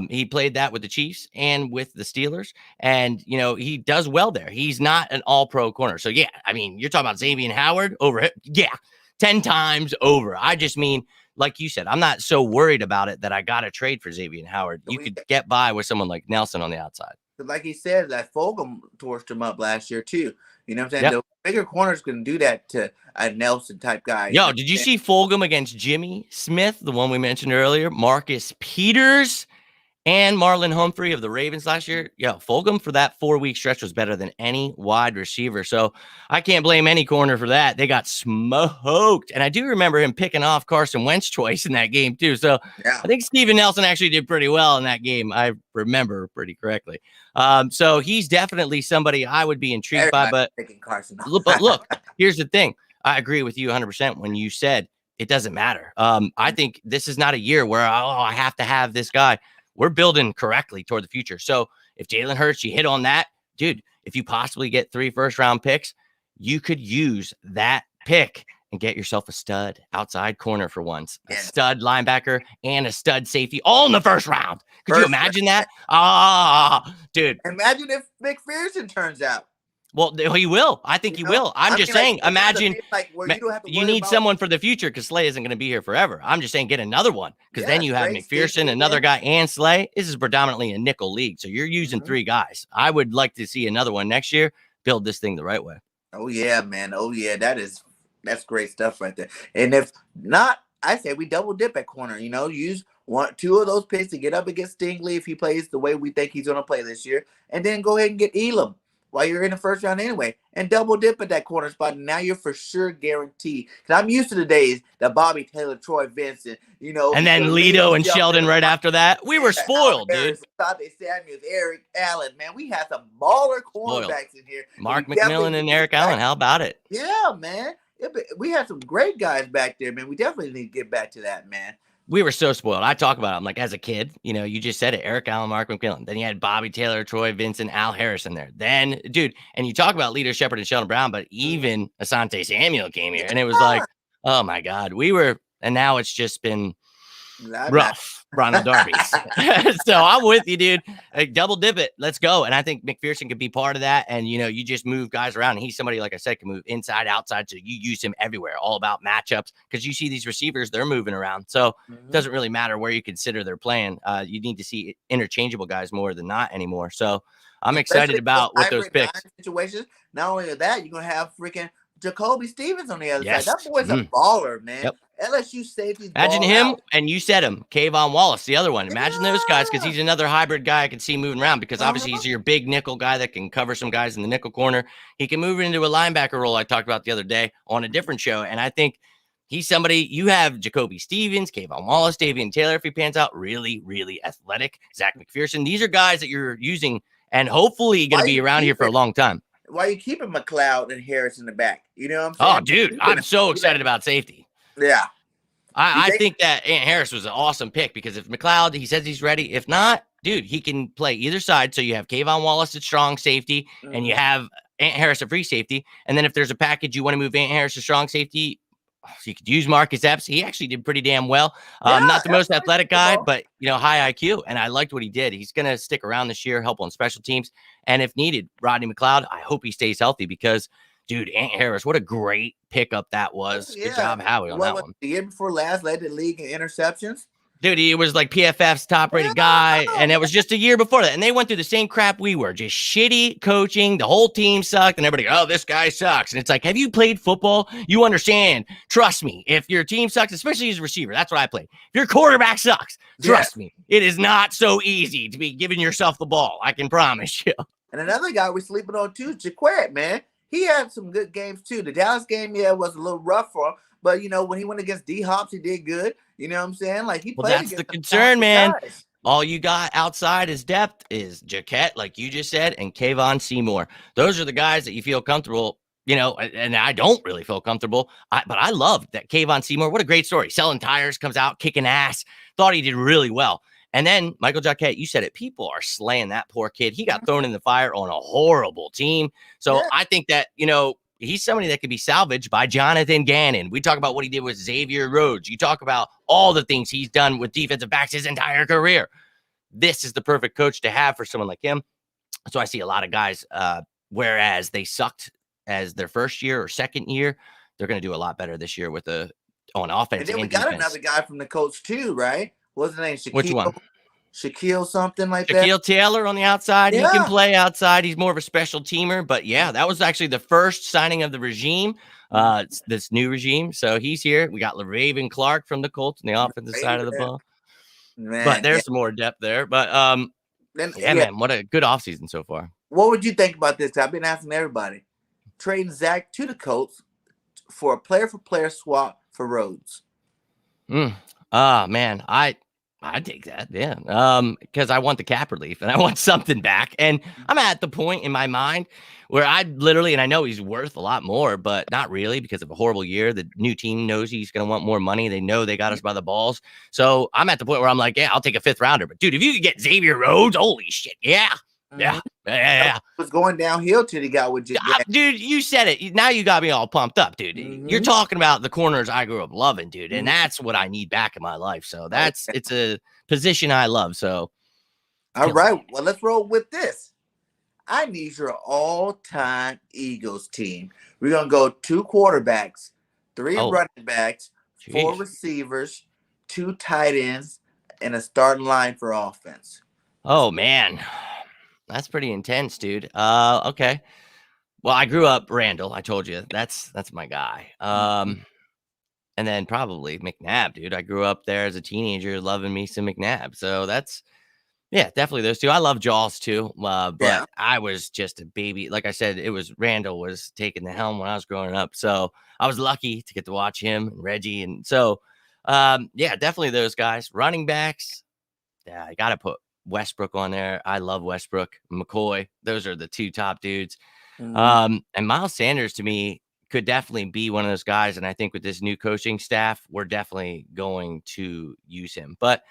He played that with the Chiefs and with the Steelers, and he does well there. He's not an all-pro corner. So yeah, I mean, you're talking about Xavier Howard over it. Yeah, 10 times over. I just mean, like you said, I'm not so worried about it that I got to trade for Xavier Howard. You could get by with someone like Nelson on the outside. Like he said, that Fulgham torched him up last year too. You know what I'm saying? Yep. The bigger corners can do that to a Nelson type guy. Yo, did you see Fulgham against Jimmy Smith, the one we mentioned earlier, Marcus Peters, and Marlon Humphrey of the Ravens last year? Yo, Fulgham for that 4-week stretch was better than any wide receiver. So I can't blame any corner for that. They got smoked. And I do remember him picking off Carson Wentz twice in that game too. So yeah. I think Steven Nelson actually did pretty well in that game. I remember pretty correctly. So he's definitely somebody I would be intrigued by. But look, here's the thing. I agree with you 100% when you said it doesn't matter. I think this is not a year where, I have to have this guy. We're building correctly toward the future. So if Jalen Hurts, you hit on that, dude, if you possibly get 3 first-round picks, you could use that pick and get yourself a stud outside corner for once, a stud linebacker, and a stud safety all in the first round. Could you imagine that? Dude. Imagine if McPherson turns out. Well, he will. I think he will. I'm just saying, imagine you need someone for the future because Slay isn't going to be here forever. I'm just saying get another one because then you have McPherson, another guy, and Slay. This is predominantly a nickel league, so you're using 3 guys. I would like to see another one next year. Build this thing the right way. Oh, yeah, man. Oh, yeah. That's great stuff right there. And if not, I say we double dip at corner. Use 1-2 of those picks to get up against Stingley if he plays the way we think he's going to play this year, and then go ahead and get Elam while you're in the first round anyway, and double dip at that corner spot. And now you're for sure guaranteed. Because I'm used to the days that Bobby Taylor, Troy Vincent, and then Lito and Sheldon right after that. We were spoiled, dude. Sante Samuels, Eric Allen, man. We had some baller cornerbacks in here. Mark McMillan and Eric Allen. How about it? Yeah, man. We had some great guys back there, man. We definitely need to get back to that, man. We were so spoiled. I talk about it. I'm like, as a kid, you just said it. Eric Allen, Mark McMillan. Then you had Bobby Taylor, Troy Vincent, Al Harrison there. Then, dude, and you talk about Lito Shepherd and Sheldon Brown, but even Asante Samuel came here. And it was like, oh, my God. And now it's just been rough, Ronald Darby's. So I'm with you, dude. Double dip it. Let's go. And I think McPherson could be part of that. And, you just move guys around. And he's somebody, like I said, can move inside, outside. So you use him everywhere, all about matchups. Because you see these receivers, they're moving around. So it doesn't really matter where you consider they're playing. You need to see interchangeable guys more than not anymore. So I'm excited about what those picks. Situations. Not only that, you're going to have freaking Jacoby Stevens on the other side. That boy's a baller, man. Yep. LSU safety. Imagine him, and you said him, Kayvon Wallace, the other one. Imagine those guys, because he's another hybrid guy I can see moving around, because obviously he's your big nickel guy that can cover some guys in the nickel corner. He can move into a linebacker role I talked about the other day on a different show, and I think he's somebody. You have Jacoby Stevens, Kayvon Wallace, Davian Taylor, if he pans out, really, really athletic. Zach McPherson. These are guys that you're using, and hopefully going to be around here for a long time. Why are you keeping McLeod and Harris in the back? You know what I'm saying? Oh, dude, I'm so excited about safety. Yeah. I think that Ant Harris was an awesome pick because if McLeod, he says he's ready. If not, dude, he can play either side. So you have Kayvon Wallace at strong safety, and you have Ant Harris at free safety. And then if there's a package you want to move Ant Harris to strong safety, you could use Marcus Epps. He actually did pretty damn well. Not the most athletic guy, but high IQ. And I liked what he did. He's going to stick around this year, help on special teams. And if needed, Rodney McLeod, I hope he stays healthy because, dude, Ant Harris, what a great pickup that was. Good job, Howie, on that one. The year before last, led the league in interceptions. Dude, he was like PFF's top-rated guy, and it was just a year before that. And they went through the same crap we were, just shitty coaching. The whole team sucked, and everybody, oh, this guy sucks. And it's like, have you played football? You understand. Trust me, if your team sucks, especially as a receiver, that's what I played. If your quarterback sucks, trust me, it is not so easy to be giving yourself the ball. I can promise you. And another guy we're sleeping on, too, Jaquette, man. He had some good games, too. The Dallas game, was a little rough for him. But, when he went against D-Hops, he did good. You know what I'm saying? Like, he played that's the concern, man. Guys. All you got outside is depth is Jaquette, like you just said, and Kayvon Seymour. Those are the guys that you feel comfortable, and I don't really feel comfortable. But I love that Kayvon Seymour. What a great story. Selling tires, comes out, kicking ass. Thought he did really well. And then Michael Jaquette, you said it. People are slaying that poor kid. He got thrown in the fire on a horrible team. So Yeah. I think that, he's somebody that could be salvaged by Jonathan Gannon. We talk about what he did with Xavier Rhodes. You talk about all the things he's done with defensive backs his entire career. This is the perfect coach to have for someone like him. So I see a lot of guys, whereas they sucked as their first year or second year, they're going to do a lot better this year on offense And then we and got defense. another guy from the coach too, right? What's his name? Which one? Shaquille something like that. Shaquille Taylor on the outside. Yeah. He can play outside. He's more of a special teamer. But yeah, that was actually the first signing of the regime, this new regime. So he's here. We got LaRaven Clark from the Colts on the offensive side of the ball. Man, but there's some more depth there. But man, what a good offseason so far. What would you think about this? I've been asking everybody. Trading Zach to the Colts for a player-for-player swap for Rhodes. Man, I take that, yeah. Because I want the cap relief and I want something back. And I'm at the point in my mind where I literally, and I know he's worth a lot more, but not really because of a horrible year. The new team knows he's going to want more money. They know they got us by the balls. So I'm at the point where I'm like, yeah, I'll take a 5th rounder. But dude, if you could get Xavier Rhodes, holy shit, yeah. Yeah. It was going downhill till he got with dude, you said it. Now you got me all pumped up, dude. You're talking about the corners I grew up loving, dude. And that's what I need back in my life. So it's a position I love. So all right. Well, let's roll with this. I need your all-time Eagles team. We're gonna go 2 quarterbacks, 3 running backs, 4 receivers, 2 tight ends, and a starting line for offense. Oh man. That's pretty intense, dude. Okay. Well, I grew up Randall. I told you that's my guy. And then probably McNabb, dude. I grew up there as a teenager, loving me some McNabb. So that's definitely those 2. I love Jaws too, but I was just a baby. Like I said, it was Randall was taking the helm when I was growing up. So I was lucky to get to watch him and Reggie, and so definitely those guys. Running backs, I gotta put Westbrook on there. I love Westbrook, McCoy. Those are the 2 top dudes. And Miles Sanders to me could definitely be one of those guys. And I think with this new coaching staff, we're definitely going to use him. But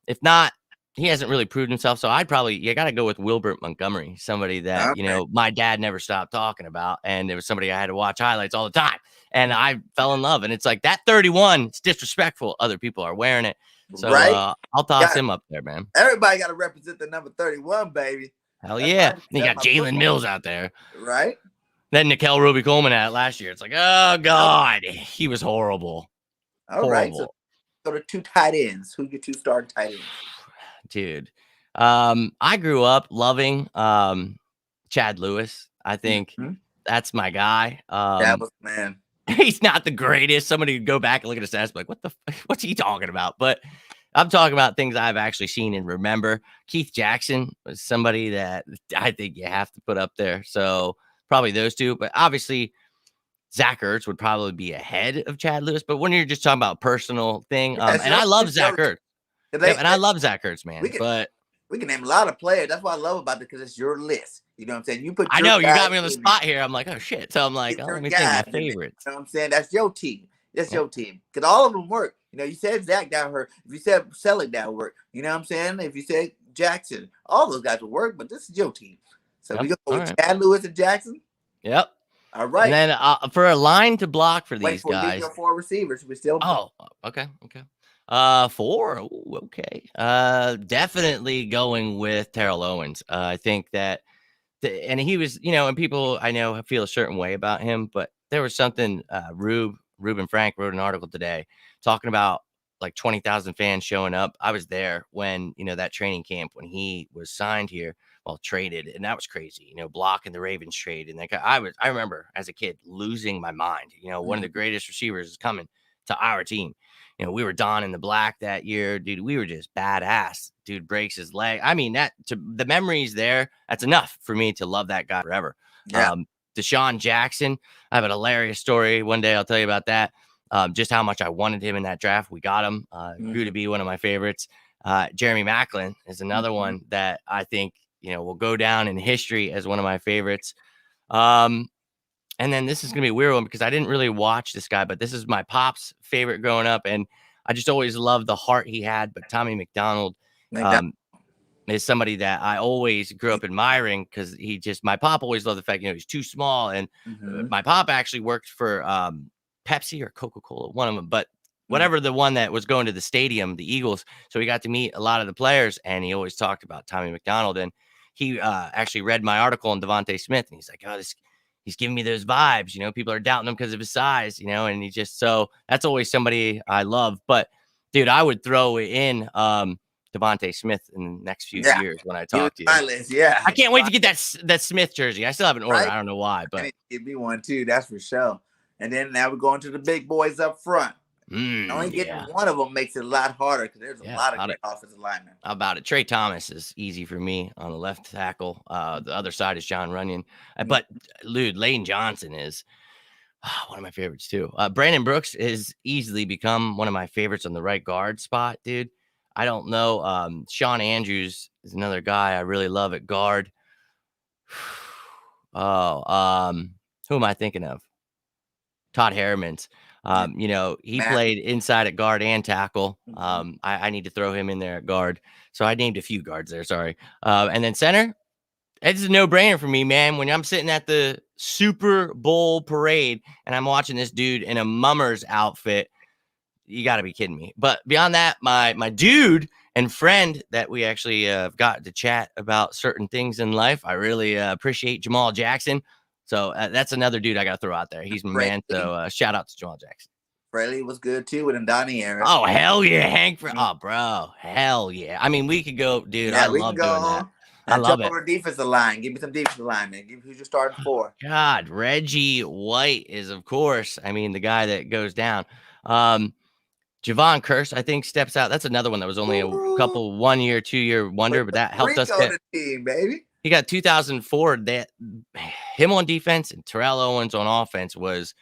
if not, he hasn't really proved himself. So you got to go with Wilbert Montgomery, somebody that, my dad never stopped talking about. And it was somebody I had to watch highlights all the time. And I fell in love. And it's like that 31, it's disrespectful. Other people are wearing it. So I'll toss him up there, man. Everybody got to represent the number 31, baby. Hell yeah. You got Jalen Mills out there. Right. Then Nickel Ruby Coleman had it last year. It's like, oh, God. He was horrible. All right. So the 2 tight ends. Who your 2 starting tight ends? Dude. I grew up loving Chad Lewis. I think that's my guy. That was, man. He's not the greatest. Somebody would go back and look at his stats, like, what's he talking about? But I'm talking about things I've actually seen and remember. Keith Jackson was somebody that I think you have to put up there. So probably those 2. But obviously, Zach Ertz would probably be ahead of Chad Lewis. But when you're just talking about personal thing, and I love Zach Ertz. And I love Zach Ertz, man. We can name a lot of players. That's what I love about it, because it's your list. You know what I'm saying? You put. I know you got me on the spot here. I'm like, oh shit. So I'm like, let me think my favorites. You know what I'm saying? That's your team. That's your team. Because all of them work. You know, you said Zach down hurt. If you said Selleck down work, you know what I'm saying? If you said Jackson, all those guys will work. But this is your team. So we go with Chad Lewis and Jackson. Yep. All right. And then for a line to block for these guys. 4 receivers. We still. Oh, okay. 4. Ooh, okay. Definitely going with Terrell Owens. I think that, and he was, and people I know feel a certain way about him, but there was something. Ruben Frank wrote an article today talking about like 20,000 fans showing up. I was there when that training camp when he was signed here, traded, and that was crazy. Blocking the Ravens trade, and I remember as a kid losing my mind. One of the greatest receivers is coming to our team. We were donning the black that year, dude. We were just badass. Dude breaks his leg. I mean, the memories there, that's enough for me to love that guy forever. Yeah. Deshaun Jackson, I have an hilarious story. One day I'll tell you about that. Just how much I wanted him in that draft. We got him. Grew to be one of my favorites. Jeremy Maclin is another one that I think, will go down in history as one of my favorites. And then this is going to be a weird one because I didn't really watch this guy, but this is my pop's favorite growing up. And I just always loved the heart he had. But Tommy McDonald is somebody that I always grew up admiring because my pop always loved the fact, he's too small. And my pop actually worked for Pepsi or Coca-Cola, one of them, but whatever the one that was going to the stadium, the Eagles. So he got to meet a lot of the players, and he always talked about Tommy McDonald. And he actually read my article on Devontae Smith, and he's like, oh, he's giving me those vibes, people are doubting him because of his size, and so that's always somebody I love. But dude, I would throw in Devontae Smith in the next few years when I talk to you. Yeah. I can't wait to get that Smith jersey. I still haven't ordered. Right? I don't know why, but give me one too. That's for sure. And then now we're going to the big boys up front. Only getting one of them makes it a lot harder because there's a lot of great offensive linemen. How about it? Trey Thomas is easy for me on the left tackle. The other side is John Runyon. But, dude, Lane Johnson is one of my favorites too. Brandon Brooks has easily become one of my favorites on the right guard spot, dude. I don't know. Sean Andrews is another guy I really love at guard. Who am I thinking of? Todd Harriman's. He played inside at guard and tackle. I need to throw him in there at guard. So I named a few guards there. Sorry. And then center. It's a no-brainer for me, man. When I'm sitting at the Super Bowl parade and I'm watching this dude in a mummer's outfit, you got to be kidding me. But beyond that, my dude and friend that we actually got to chat about certain things in life, I really appreciate Jamal Jackson. So that's another dude I got to throw out there. He's my man. So shout out to Jamal Jackson. Fraley was good too with Donnie Harris. Oh, hell yeah. Hank. Oh, bro. Hell yeah. I mean, we could go, dude. I love doing that. I love it. Over defensive line. Give me some defensive line, man. Who's your starting four? God, Reggie White is, of course, the guy that goes down. Javon Curse, I think, steps out. That's another one that was only a couple 1 year, 2 year wonder, but that helped us get the team, baby. He got 2004. That him on defense and Terrell Owens on offense was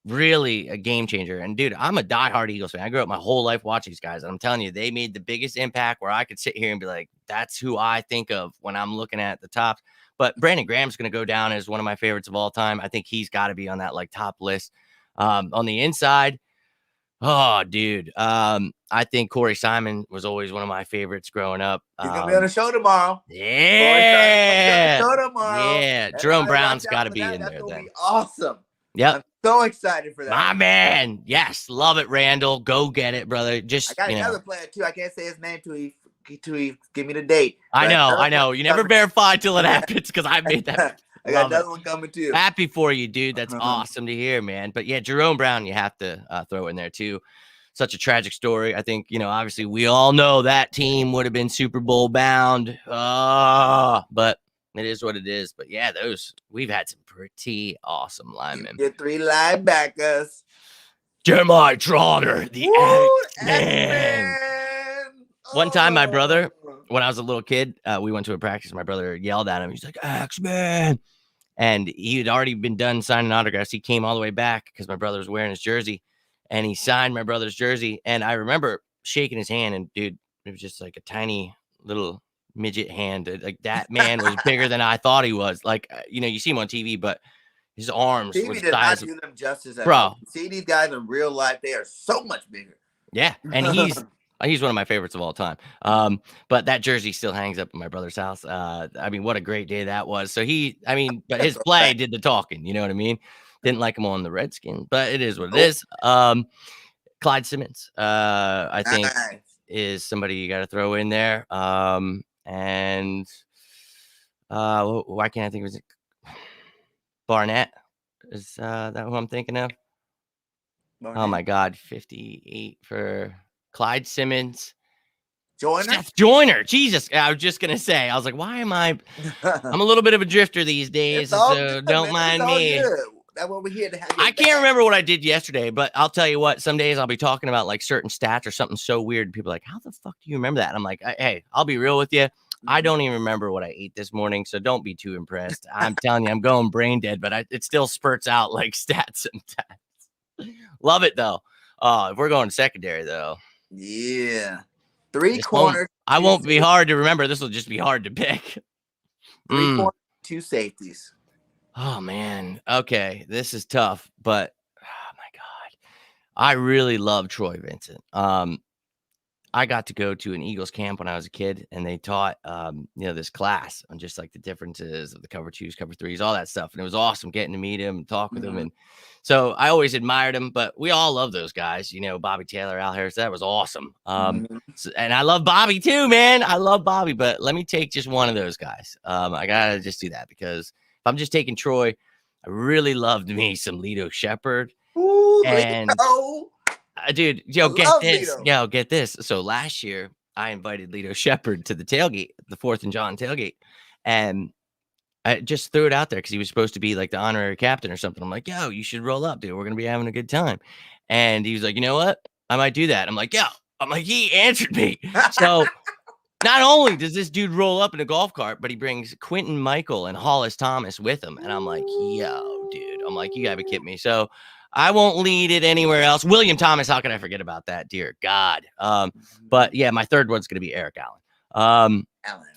really a game changer. And dude, I'm a diehard Eagles fan. I grew up my whole life watching these guys, and I'm telling you, they made the biggest impact where I could sit here and be like, that's who I think of when I'm looking at the top. But Brandon Graham's going to go down as one of my favorites of all time. I think he's got to be on that top list. On the inside, oh, dude, I think Corey Simon was always one of my favorites growing up. He's gonna be on the show tomorrow. Yeah, show tomorrow. Yeah, Jerome Brown's got to be in there. Then be awesome. Yep. I'm so excited for that. My man. Yes. Love it, Randall. Go get it, brother. Just I got another player too. I can't say his name till he give me the date. I know. You never verify till it happens because I made that. I got another one coming too. Happy for you, dude. That's awesome to hear, man. But yeah, Jerome Brown, you have to throw in there too. Such a tragic story. I think, obviously we all know that team would have been Super Bowl bound. But it is what it is. But yeah, we've had some pretty awesome linemen. Your three linebackers. Jeremiah Trotter, the X-Man. One time, my brother, when I was a little kid, we went to a practice. My brother yelled at him. He's like, X-Man. And he had already been done signing autographs. He came all the way back because my brother was wearing his jersey. And he signed my brother's jersey. And I remember shaking his hand. And, dude, it was just like a tiny little midget hand. Like, that man was bigger than I thought he was. Like, you see him on TV, but his arms TV was did not do them justice at all. See these guys in real life, they are so much bigger. Yeah. And he's one of my favorites of all time. But that jersey still hangs up in my brother's house. What a great day that was. So but his play did the talking, you know what I mean? Didn't like him on the Redskins, but it is what it is. Clyde Simmons, I think is somebody you got to throw in there. And why can't I think of it? Barnett. Is that who I'm thinking of? Barnett. Oh my God. 58 for Clyde Simmons. Joyner. Jesus. I was just going to say, I was like, why am I'm a little bit of a drifter these days. So don't mind me. Good. That's what we're here to have. I can't remember what I did yesterday, but I'll tell you what, some days I'll be talking about certain stats or something so weird. People are like, how the fuck do you remember that? And I'm like, hey, I'll be real with you. I don't even remember what I ate this morning, so don't be too impressed. I'm telling you, I'm going brain dead, but it still spurts out stats sometimes. Love it, though. If we're going secondary, though. Yeah. Three This won't. corners, I two won't be safeties. hard to remember. This will just be hard to pick. Three corners, two safeties. Oh man. Okay, this is tough, but oh my god, I really love Troy Vincent. I got to go to an Eagles camp when I was a kid, and they taught, this class on just like the differences of the cover twos, cover threes, all that stuff. And it was awesome getting to meet him and talk with him. And so I always admired him, but we all love those guys, Bobby Taylor, Al Harris. That was awesome. And I love Bobby too, man. I love Bobby, but let me take just one of those guys. I got to just do that because if I'm just taking Troy, I really loved me some Lito Shepherd. Ooh, And Lito. dude, get this. So last year, I invited Lito Shepherd to the tailgate, the 4th and John tailgate, and I just threw it out there because he was supposed to be like the honorary captain or something. I'm like, yo, you should roll up, dude. We're gonna be having a good time. And he was like, you know what? I might do that. I'm like, yo. I'm like, he answered me. So not only does this dude roll up in a golf cart, but he brings Quentin Michael and Hollis Thomas with him. And I'm like, yo, dude. I'm like, you gotta be kidding me. So I won't lead it anywhere else. William Thomas, how can I forget about that? Dear God. But yeah, my third one's going to be Eric Allen.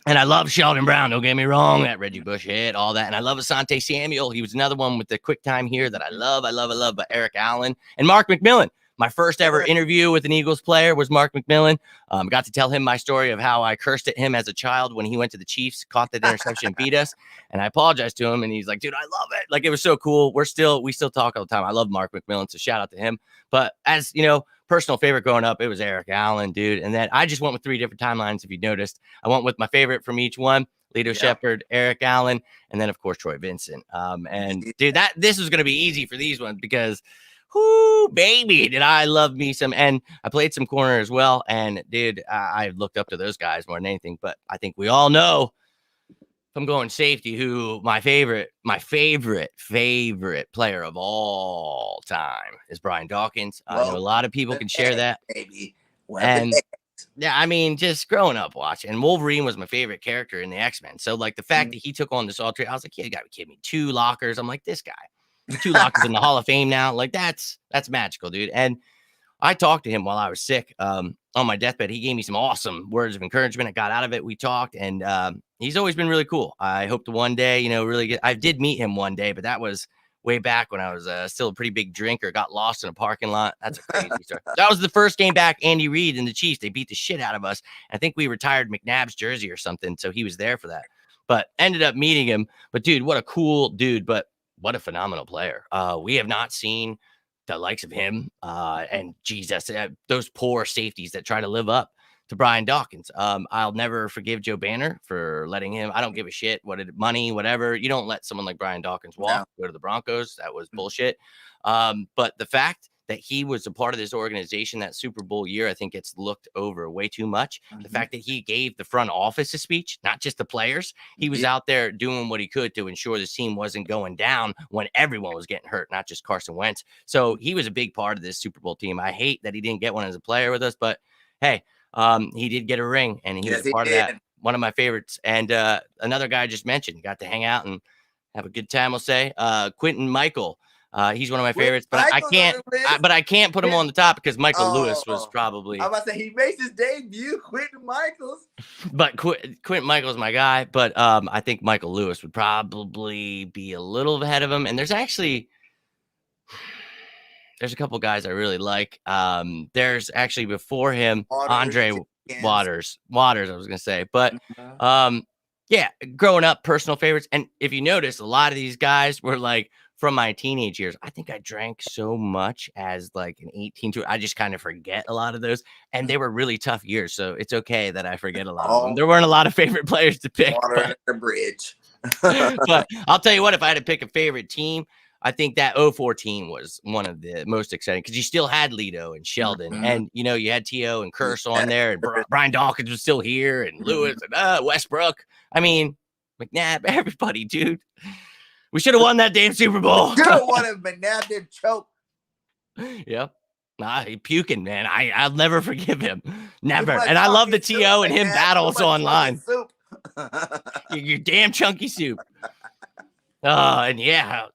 And I love Sheldon Brown. Don't get me wrong. That Reggie Bush hit, all that. And I love Asante Samuel. He was another one with the quick time here that I love. But Eric Allen and Mark McMillan. My first ever interview with an Eagles player was Mark McMillan. Got to tell him my story of how I cursed at him as a child when he went to the Chiefs, caught that interception, beat us. And I apologized to him. And he's like, dude, I love it. Like, it was so cool. We still talk all the time. I love Mark McMillan. So shout out to him. But as personal favorite growing up, it was Eric Allen, dude. And then I just went with 3 different timelines. If you noticed, I went with my favorite from each one. Lito Shepherd, Eric Allen, and then of course Troy Vincent. And dude, this is going to be easy for these ones because whoo, baby, did I love me some. And I played some corner as well. And dude, I looked up to those guys more than anything. But I think we all know if I'm going safety, who my favorite player of all time is Brian Dawkins. I know a lot of people can share that. Baby. And yeah, I mean, just growing up watching, and Wolverine was my favorite character in the X-Men. So like the fact that he took on this all trade, I was like, yeah, you gotta be kidding me. 2 lockers. I'm like, this guy. 2 lockers in the Hall of Fame now. Like that's magical, dude. And I talked to him while I was sick on my deathbed. He gave me some awesome words of encouragement. I got out of it. We talked, and he's always been really cool. I hope to one day, really get. I did meet him one day, but that was way back when I was still a pretty big drinker. Got lost in a parking lot. That's a crazy story. That was the first game back. Andy Reid and the Chiefs. They beat the shit out of us. I think we retired McNabb's jersey or something, so he was there for that. But ended up meeting him. But dude, what a cool dude. But what a phenomenal player. We have not seen the likes of him and Jesus, those poor safeties that try to live up to Brian Dawkins. I'll never forgive Joe Banner for letting him. I don't give a shit money, whatever. You don't let someone like Brian Dawkins walk, go to the Broncos. That was bullshit. But the fact that he was a part of this organization that Super Bowl year, I think gets looked over way too much. The fact that he gave the front office a speech, not just the players. He was out there doing what he could to ensure the team wasn't going down when everyone was getting hurt, not just Carson Wentz. So he was a big part of this Super Bowl team. I hate that he didn't get one as a player with us, but hey, he did get a ring, and he was a part of that. One of my favorites. And another guy I just mentioned, got to hang out and have a good time, we'll say. Quentin Michael. He's one of my favorites, but I can't put him on the top because Michael Lewis was probably. I'm about to say he makes his debut, Quentin Michaels. But Quentin Michaels my guy, but I think Michael Lewis would probably be a little ahead of him. And there's a couple guys I really like. There's actually before him Andre Waters. I was gonna say, but yeah, growing up, personal favorites. And if you notice, a lot of these guys were like. From my teenage years, I think I drank so much as like an 18 to I just kind of forget a lot of those. And they were really tough years. So it's okay that I forget a lot of them. There weren't a lot of favorite players to pick. Water under the bridge. But I'll tell you what, if I had to pick a favorite team, I think that 04 team was one of the most exciting because you still had Lito and Sheldon. And, you had T.O. and Curse on there. And Brian Dawkins was still here. And Lewis and Westbrook. I mean, McNabb, everybody, dude. We should have won that damn Super Bowl. Should have won it, McNabb did choke. Yep. Nah, he puking, man. I'll never forgive him. Never. And I love the T.O. and him battles online. Your damn chunky soup. And yeah.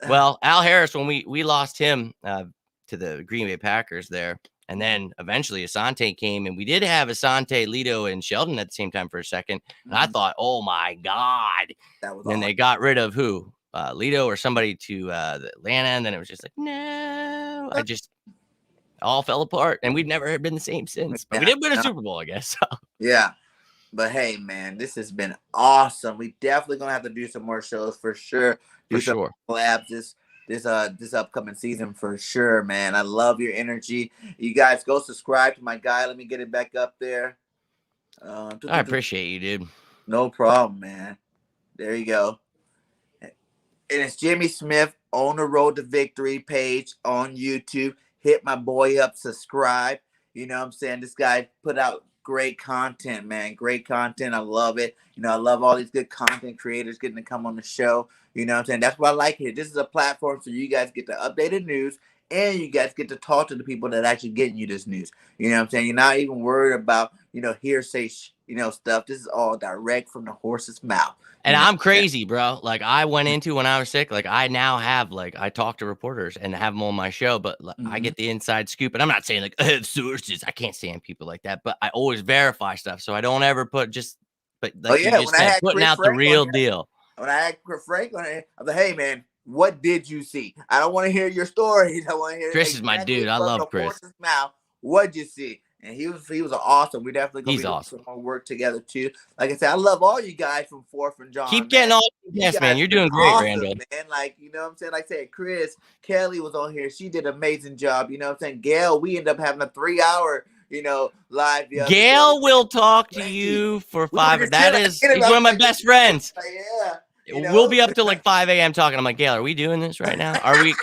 Well, Al Harris, when we lost him to the Green Bay Packers there, And then eventually Asante came, and we did have Asante, Lito, and Sheldon at the same time for a second. And I thought, oh my God. That was And then all. they got rid of who? Lito or somebody to Atlanta. And then it was just like, no, I just all fell apart. And we've never been the same since. But we Yeah, did win a no, Super Bowl, I guess. yeah. But hey, man, this has been awesome. We definitely gonna have to do some more shows for sure. For Do some sure. collabs this upcoming season for sure, man. I love your energy. You guys go subscribe to my guy. Let me get it back up there. I appreciate you, dude. No problem, man. There you go. And it's Jimmy Smith on the Road to Victory page on YouTube. Hit my boy up, subscribe. You know what I'm saying? This guy put out great content, man. Great content. I love it. You know, I love all these good content creators getting to come on the show. You know what I'm saying? That's what I like here. This is a platform so you guys get the updated news and you guys get to talk to the people that actually getting you this news. You know what I'm saying? You're not even worried about, hearsay, stuff. This is all direct from the horse's mouth. And You know? I'm crazy, bro. Like I went into when I was sick, like I now have I talk to reporters and have them on my show, but I Mm-hmm. get the inside scoop. And I'm not saying like sources. I can't stand people like that, but I always verify stuff. So I don't ever but Oh like you yeah, just when I said, had putting Chris out the Frank on real here, deal. I'm like, hey man, what did you see? I don't want to hear your stories. I want to hear Chris is my exactly dude. I from the love Chris. horse's mouth. What'd you see? And he was awesome. We definitely gonna be He's doing awesome. some more work together too. Like I said, I love all you guys from Fourth and John, Keep man. getting all You yes, man. guys You're have been doing great, awesome, Randall. man. Like, you know what I'm saying? Like I said, Chris, Kelly was on here. She did an amazing job. You know what I'm saying? Gail, we ended up having a 3 hour, live the other day. Gail will talk to Crazy. you for We were 5. just That chilling. is, I he's one of my was best friends. like, yeah, We'll be up till like 5 a.m. talking. I'm like, Gail, are we doing this right now? Are we?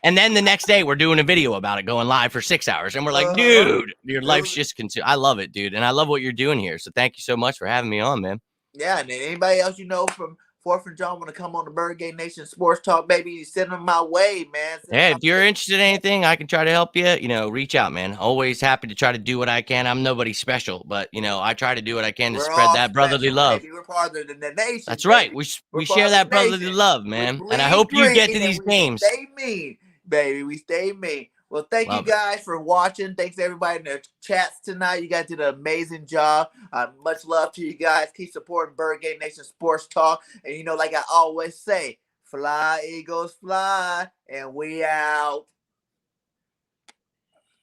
And then the next day we're doing a video about it, going live for 6 hours, and we're like, dude, your life's just consumed. I love it, dude, and I love what you're doing here. So thank you so much for having me on, man. Yeah, and then anybody else from Fourth and John want to come on the BIRDGANG Nation Sports Talk, baby, send them my way, man. Send them Hey, my if you're way. interested in anything, I can try to help you. Reach out, man. Always happy to try to do what I can. I'm nobody special, but I try to do what I can to We're spread all that brotherly special, love. baby. We're part of the nation, That's right. baby. We We're share part of that the brotherly nation. love, We man. And I bleed hope you get green to and these we games. stay mean, baby. We stay mean. Well, thank you Love it. guys for watching. Thanks everybody in the chats tonight. You guys did an amazing job. Much love to you guys. Keep supporting BIRDGANG Nation Sports Talk. And like I always say, fly, Eagles, fly. And we out.